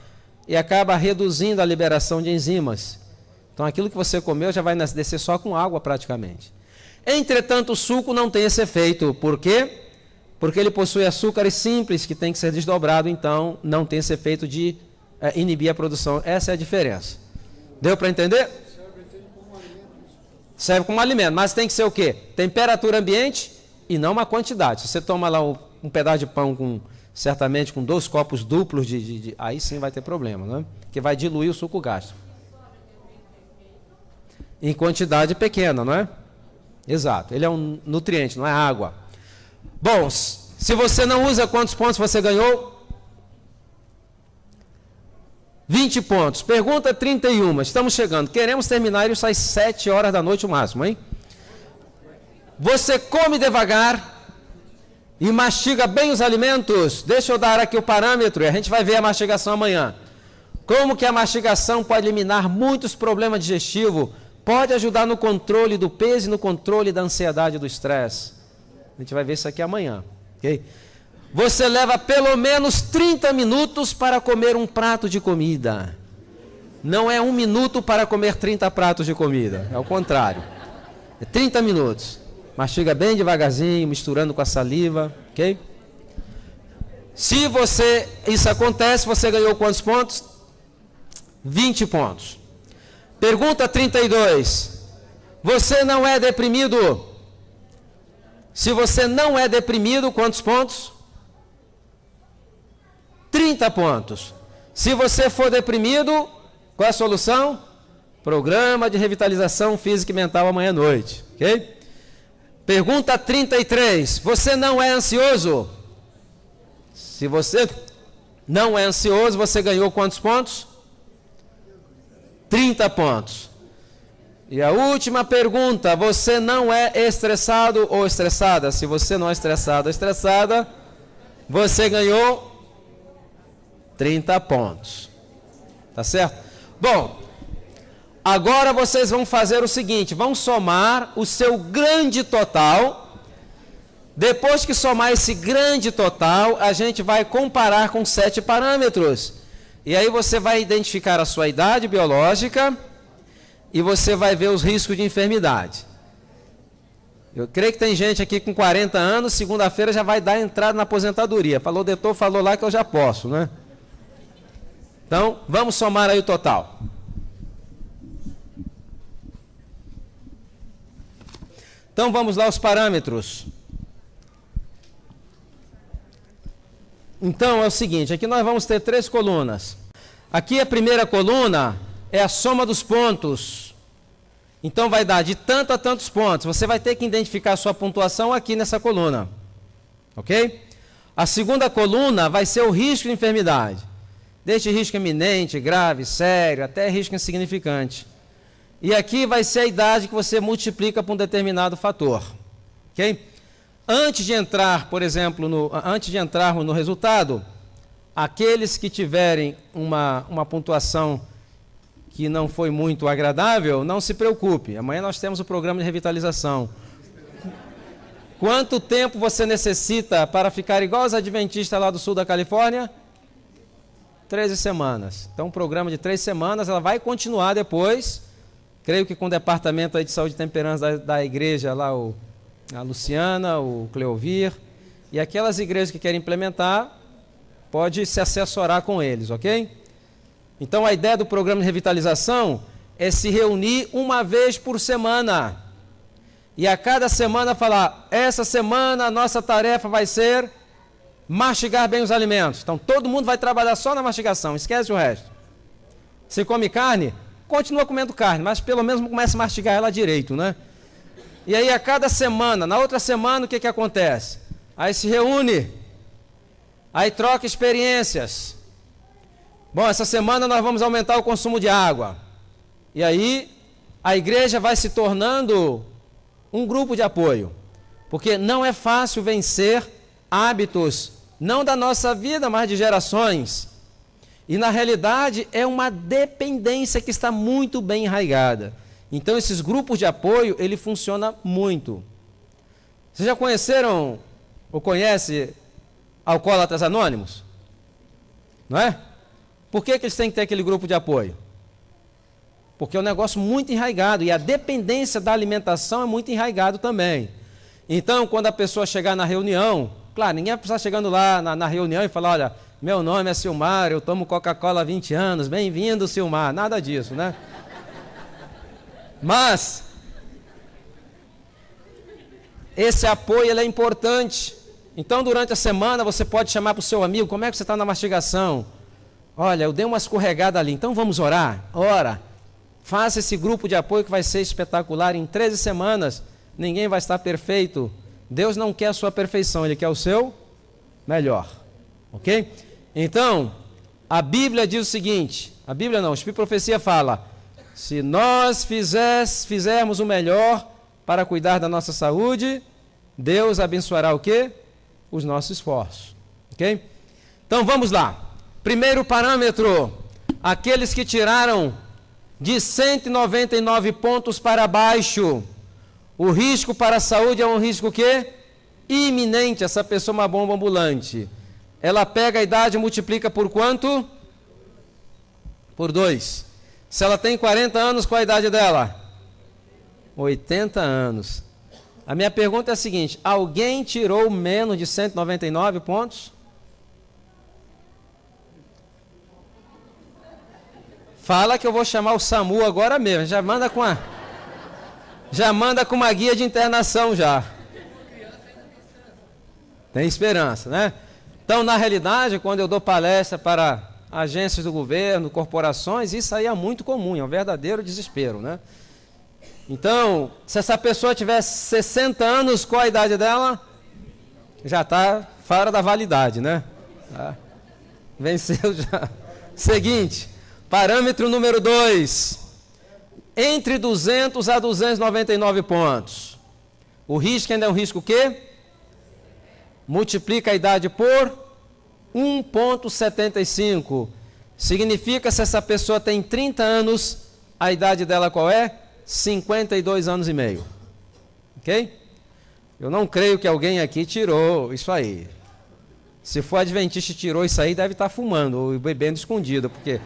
e acaba reduzindo a liberação de enzimas. Então aquilo que você comeu já vai descer só com água praticamente. Entretanto, o suco não tem esse efeito. Por quê? Porque ele possui açúcares simples que tem que ser desdobrado, então não tem esse efeito de inibir a produção. Essa é a diferença. Deu para entender? Serve como alimento, mas tem que ser o quê? Temperatura ambiente e não uma quantidade. Se você toma lá um pedaço de pão certamente com 2 copos duplos aí sim vai ter problema, né? Que vai diluir o suco gástrico. Em quantidade pequena, não é? Exato. Ele é um nutriente, não é água. Bom, se você não usa, quantos pontos você ganhou? 20 pontos. Pergunta 31. Estamos chegando. Queremos terminar isso às 7 horas da noite o máximo, hein? Você come devagar e mastiga bem os alimentos? Deixa eu dar aqui o parâmetro e a gente vai ver a mastigação amanhã. Como que a mastigação pode eliminar muitos problemas digestivos? Pode ajudar no controle do peso e no controle da ansiedade e do estresse. A gente vai ver isso aqui amanhã. Okay? Você leva pelo menos 30 minutos para comer um prato de comida. Não é 1 minuto para comer 30 pratos de comida. É o contrário. É 30 minutos. Mastiga bem devagarzinho, misturando com a saliva. Ok? Se isso acontece, você ganhou quantos pontos? 20 pontos. Pergunta 32. Você não é deprimido? Se você não é deprimido, quantos pontos? 30 pontos. Se você for deprimido, qual é a solução? Programa de revitalização física e mental amanhã à noite. Ok? Pergunta 33. Você não é ansioso? Se você não é ansioso, você ganhou quantos pontos? 30 pontos. E a última pergunta, você não é estressado ou estressada? Se você não é estressado ou estressada, você ganhou 30 pontos. Tá certo? Bom, agora vocês vão fazer o seguinte, vão somar o seu grande total. Depois que somar esse grande total, a gente vai comparar com 7 parâmetros. E aí você vai identificar a sua idade biológica e você vai ver os riscos de enfermidade. Eu creio que tem gente aqui com 40 anos, segunda-feira já vai dar entrada na aposentadoria. Falou, o doutor falou lá que eu já posso, né? Então, vamos somar aí o total. Então, vamos lá os parâmetros. Então, é o seguinte, aqui nós vamos ter 3 colunas. Aqui a primeira coluna é a soma dos pontos. Então, vai dar de tanto a tantos pontos. Você vai ter que identificar a sua pontuação aqui nessa coluna. Ok? A segunda coluna vai ser o risco de enfermidade. Desde risco iminente, grave, sério, até risco insignificante. E aqui vai ser a idade que você multiplica por um determinado fator. Ok? Antes de entrar, por exemplo, antes de entrarmos no resultado, aqueles que tiverem uma pontuação que não foi muito agradável, não se preocupe. Amanhã nós temos o programa de revitalização. Quanto tempo você necessita para ficar igual aos adventistas lá do sul da Califórnia? 13 semanas. Então, um programa de 3 semanas, ela vai continuar depois, creio que com o departamento aí de saúde e temperança da igreja, lá a Luciana, o Cleovir, e aquelas igrejas que querem implementar, pode se assessorar com eles, ok? Então, a ideia do programa de revitalização é se reunir uma vez por semana. E a cada semana falar, essa semana a nossa tarefa vai ser mastigar bem os alimentos. Então, todo mundo vai trabalhar só na mastigação, esquece o resto. Se come carne, continua comendo carne, mas pelo menos começa a mastigar ela direito, né? E aí, a cada semana, na outra semana, o que acontece? Aí se reúne, aí troca experiências. Bom, essa semana nós vamos aumentar o consumo de água. E aí, a igreja vai se tornando um grupo de apoio. Porque não é fácil vencer hábitos, não da nossa vida, mas de gerações. E na realidade, é uma dependência que está muito bem enraizada. Então, esses grupos de apoio, ele funciona muito. Vocês já conheceram ou conhecem Alcoólatras Anônimos? Não é? Por que eles têm que ter aquele grupo de apoio? Porque é um negócio muito enraizado e a dependência da alimentação é muito enraizado também. Então, quando a pessoa chegar na reunião, claro, ninguém vai precisar chegando lá na reunião e falar, olha, meu nome é Silmar, eu tomo Coca-Cola há 20 anos, bem-vindo, Silmar. Nada disso, né? Mas, esse apoio ele é importante. Então, durante a semana, você pode chamar para o seu amigo, como é que você está na mastigação? Olha, eu dei uma escorregada ali, então vamos orar? Ora, faça esse grupo de apoio que vai ser espetacular. Em 13 semanas, ninguém vai estar perfeito. Deus não quer a sua perfeição, Ele quer o seu melhor. Ok? Então, a Bíblia diz o seguinte, a Bíblia não, o Espírito de Profecia fala, se nós fizermos o melhor para cuidar da nossa saúde, Deus abençoará o quê? Os nossos esforços. Ok? Então, vamos lá. Primeiro parâmetro, aqueles que tiraram de 199 pontos para baixo, o risco para a saúde é um risco o quê? Iminente. Essa pessoa é uma bomba ambulante. Ela pega a idade e multiplica por quanto? Por 2. Se ela tem 40 anos, qual a idade dela? 80 anos. A minha pergunta é a seguinte, alguém tirou menos de 199 pontos? Fala que eu vou chamar o SAMU agora mesmo, já manda com uma guia de internação já. Tem esperança, né? Então, na realidade, quando eu dou palestra para agências do governo, corporações, isso aí é muito comum, é um verdadeiro desespero, né? Então, se essa pessoa tiver 60 anos, qual a idade dela? Já está fora da validade, né? Venceu já. Seguinte, parâmetro número 2. Entre 200 a 299 pontos. O risco ainda é um risco o quê? Multiplica a idade por 1,75. Significa, se essa pessoa tem 30 anos, a idade dela qual é? 52 anos e meio. Ok? Eu não creio que alguém aqui tirou isso aí. Se for adventista e tirou isso aí, deve estar fumando ou bebendo escondido, porque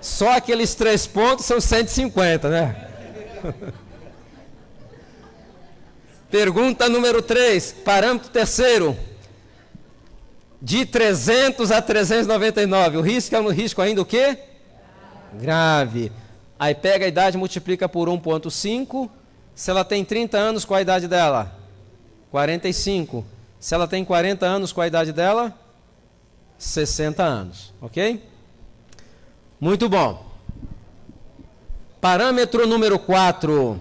só aqueles 3 pontos são 150, né? Pergunta número 3, parâmetro terceiro. De 300 a 399, o risco é um risco ainda o quê? Grave. Aí pega a idade e multiplica por 1,5. Se ela tem 30 anos, qual a idade dela? 45. Se ela tem 40 anos, qual a idade dela? 60 anos. Ok? Muito bom. Parâmetro número 4.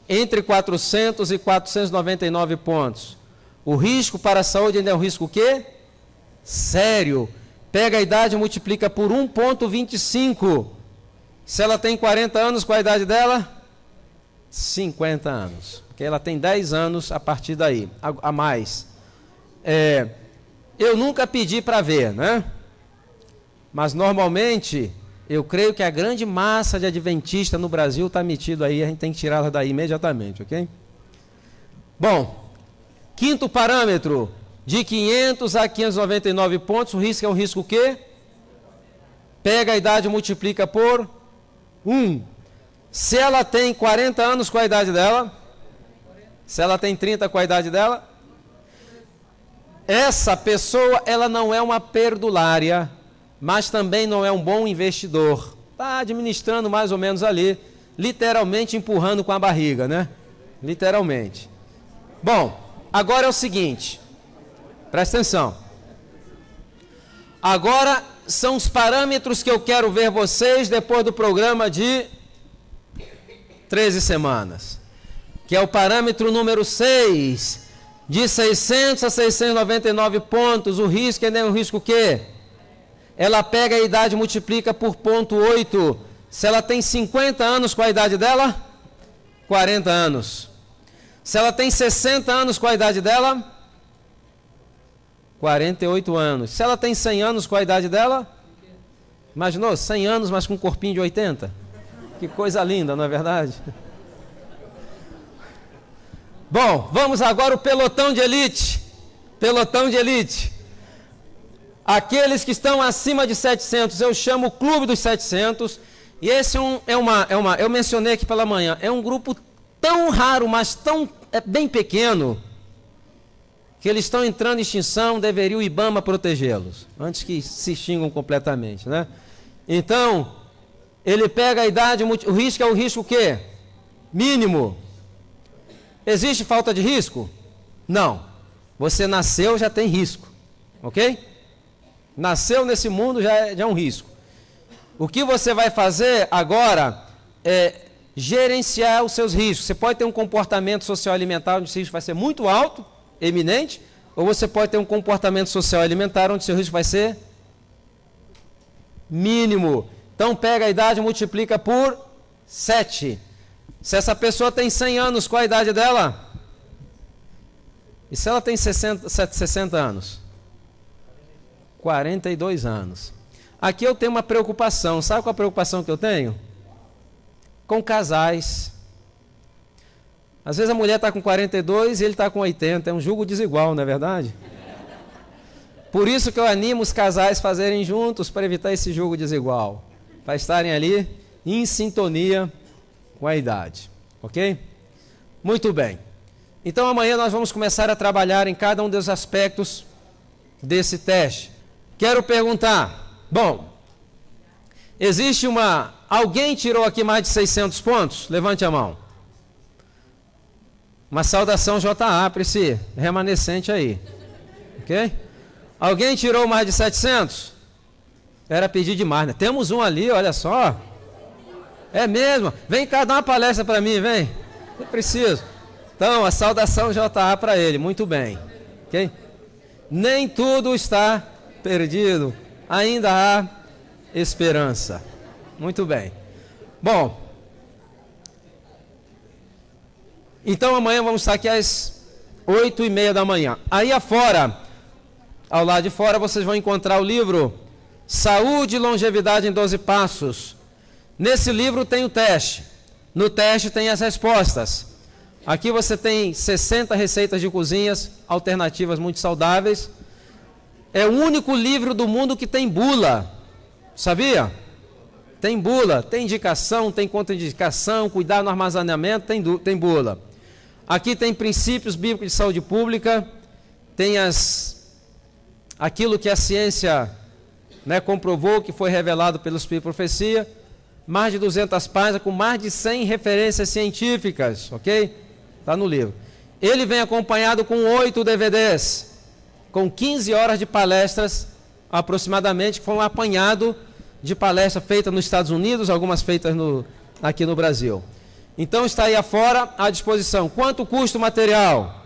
Entre 400 e 499 pontos. O risco para a saúde ainda é um risco o quê? Sério. Pega a idade e multiplica por 1,25. Se ela tem 40 anos, qual a idade dela? 50 anos. Porque ela tem 10 anos a partir daí, a mais. Eu nunca pedi para ver, né? Mas normalmente, eu creio que a grande massa de adventistas no Brasil está metido aí, a gente tem que tirá-la daí imediatamente, ok? Bom, quinto parâmetro, de 500 a 599 pontos, o risco é um risco o quê? Pega a idade e multiplica por 1. Se ela tem 40 anos, qual a idade dela? Se ela tem 30, qual a idade dela? Essa pessoa, ela não é uma perdulária, mas também não é um bom investidor. Está administrando mais ou menos ali, literalmente empurrando com a barriga, né? Literalmente. Bom, agora é o seguinte, presta atenção. Agora são os parâmetros que eu quero ver vocês depois do programa de 13 semanas. Que é o parâmetro número 6, de 600 a 699 pontos, o risco é um risco o quê? Ela pega a idade e multiplica por 0,8. Se ela tem 50 anos, qual a idade dela? 40 anos. Se ela tem 60 anos, qual a idade dela? 48 anos. Se ela tem 100 anos, qual a idade dela? Imaginou? 100 anos, mas com um corpinho de 80? Que coisa linda, não é verdade? Bom, vamos agora ao pelotão de elite. Pelotão de elite. Aqueles que estão acima de 700, eu chamo o Clube dos 700. E esse eu mencionei aqui pela manhã, é um grupo tão raro, mas bem pequeno, que eles estão entrando em extinção, deveria o IBAMA protegê-los, antes que se extingam completamente, né? Então, ele pega a idade, o risco é o risco o quê? Mínimo. Existe falta de risco? Não. Você nasceu, já tem risco, ok? Nasceu nesse mundo, já é um risco. O que você vai fazer agora é gerenciar os seus riscos. Você pode ter um comportamento social alimentar onde o risco vai ser muito alto, eminente, ou você pode ter um comportamento social alimentar onde o seu risco vai ser mínimo. Então pega a idade e multiplica por 7. Se essa pessoa tem 100 anos, qual a idade dela? E se ela tem 60 anos? 42 anos. Aqui eu tenho uma preocupação. Sabe qual a preocupação que eu tenho? Com casais. Às vezes a mulher está com 42 e ele está com 80. É um julgo desigual, não é verdade? Por isso que eu animo os casais a fazerem juntos para evitar esse julgo desigual. Para estarem ali em sintonia com a idade. Ok? Muito bem. Então amanhã nós vamos começar a trabalhar em cada um dos aspectos desse teste. Quero perguntar, bom, existe alguém tirou aqui mais de 600 pontos? Levante a mão. Uma saudação JA para esse remanescente aí. Ok? Alguém tirou mais de 700? Era pedir demais, né? Temos um ali, olha só. É mesmo? Vem cá dar uma palestra para mim, vem. Eu preciso. Então, a saudação JA para ele. Muito bem. Ok? Nem tudo está perdido. Ainda há esperança. Muito bem. Bom. Então, amanhã vamos estar aqui às 8h30 da manhã. Aí afora, ao lado de fora, vocês vão encontrar o livro Saúde e Longevidade em 12 Passos. Nesse livro tem o teste. No teste tem as respostas. Aqui você tem 60 receitas de cozinhas alternativas muito saudáveis. É o único livro do mundo que tem bula. Sabia? Tem bula, tem indicação, tem contraindicação, cuidado no armazenamento, tem bula. Aqui tem princípios bíblicos de saúde pública, tem aquilo que a ciência, né, comprovou, que foi revelado pelo Espírito de Profecia, mais de 200 páginas, com mais de 100 referências científicas, ok? Está no livro. Ele vem acompanhado com 8 DVDs, com 15 horas de palestras, aproximadamente, que foi um apanhado de palestra feita nos Estados Unidos, algumas feitas aqui no Brasil. Então está aí afora à disposição. Quanto custa o material?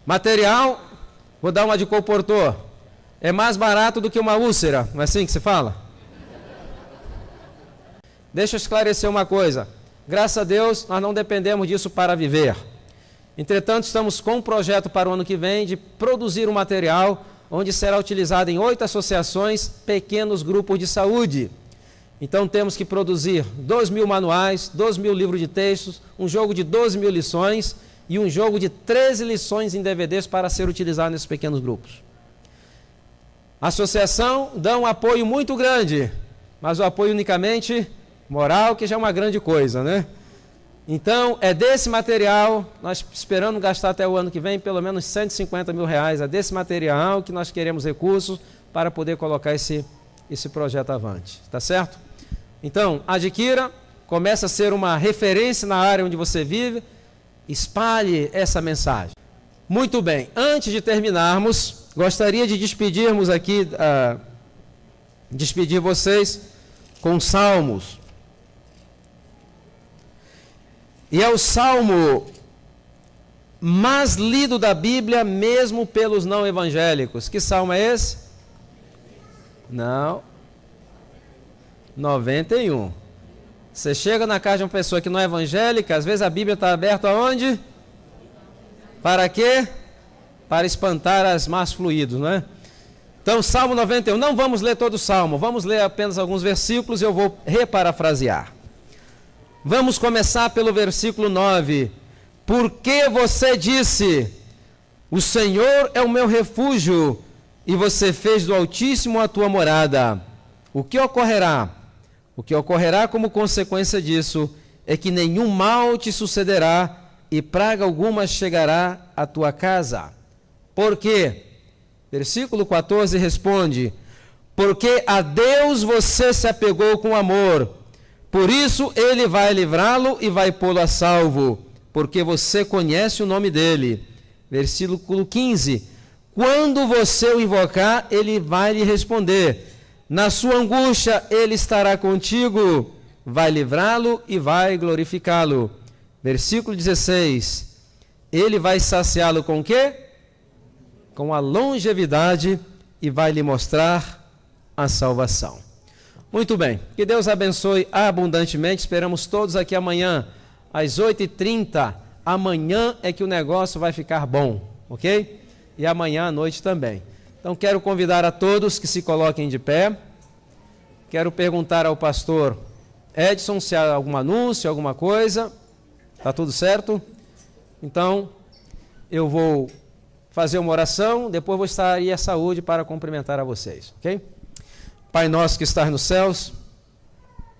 Material, vou dar uma de colportor, é mais barato do que uma úlcera, não é assim que se fala? deixa eu esclarecer uma coisa. Graças a Deus, nós não dependemos disso para viver. Entretanto, estamos com um projeto para o ano que vem de produzir um material onde será utilizado em 8 associações, pequenos grupos de saúde. Então, temos que produzir 2.000 manuais, 2.000 livros de textos, um jogo de 12.000 lições e um jogo de 13 lições em DVDs para ser utilizado nesses pequenos grupos. A associação dá um apoio muito grande, mas o apoio unicamente moral, que já é uma grande coisa, né? Então, é desse material, nós esperamos gastar até o ano que vem pelo menos R$150 mil, é desse material que nós queremos recursos para poder colocar esse projeto avante, tá certo? Então, adquira, comece a ser uma referência na área onde você vive, espalhe essa mensagem. Muito bem, antes de terminarmos, gostaria de despedirmos aqui, despedir vocês com salmos. E é o salmo mais lido da Bíblia, mesmo pelos não evangélicos. Que salmo é esse? Não. 91. Você chega na casa de uma pessoa que não é evangélica, às vezes a Bíblia está aberta aonde? Para quê? Para espantar as más fluídos, não é? Então, Salmo 91. Não vamos ler todo o salmo, vamos ler apenas alguns versículos e eu vou reparafrasear. Vamos começar pelo versículo 9. Porque você disse, o Senhor é o meu refúgio, e você fez do Altíssimo a tua morada. O que ocorrerá? O que ocorrerá como consequência disso é que nenhum mal te sucederá e praga alguma chegará à tua casa. Por quê? Versículo 14 responde, porque a Deus você se apegou com amor, por isso ele vai livrá-lo e vai pô-lo a salvo, porque você conhece o nome dele. Versículo 15, quando você o invocar, ele vai lhe responder. Na sua angústia ele estará contigo, vai livrá-lo e vai glorificá-lo. Versículo 16, ele vai saciá-lo com o quê? Com a longevidade e vai lhe mostrar a salvação. Muito bem, que Deus abençoe abundantemente, esperamos todos aqui amanhã, às 8h30, amanhã é que o negócio vai ficar bom, ok? E amanhã à noite também. Então quero convidar a todos que se coloquem de pé, quero perguntar ao pastor Edson se há algum anúncio, alguma coisa, está tudo certo? Então eu vou fazer uma oração, depois vou estar aí a saúde para cumprimentar a vocês, ok? Pai nosso que estás nos céus,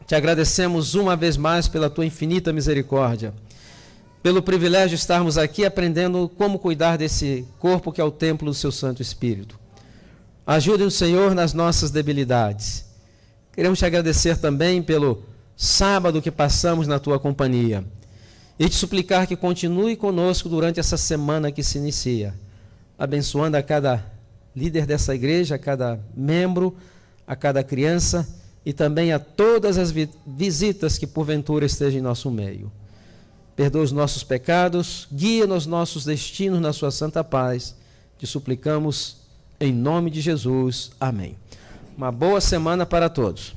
te agradecemos uma vez mais pela tua infinita misericórdia, pelo privilégio de estarmos aqui aprendendo como cuidar desse corpo que é o templo do seu Santo Espírito. Ajude-nos, Senhor, nas nossas debilidades. Queremos te agradecer também pelo sábado que passamos na tua companhia e te suplicar que continue conosco durante essa semana que se inicia, abençoando a cada líder dessa igreja, a cada membro, a cada criança e também a todas as visitas que porventura estejam em nosso meio. Perdoa os nossos pecados, guia nos nossos destinos na sua santa paz. Te suplicamos em nome de Jesus. Amém. Uma boa semana para todos.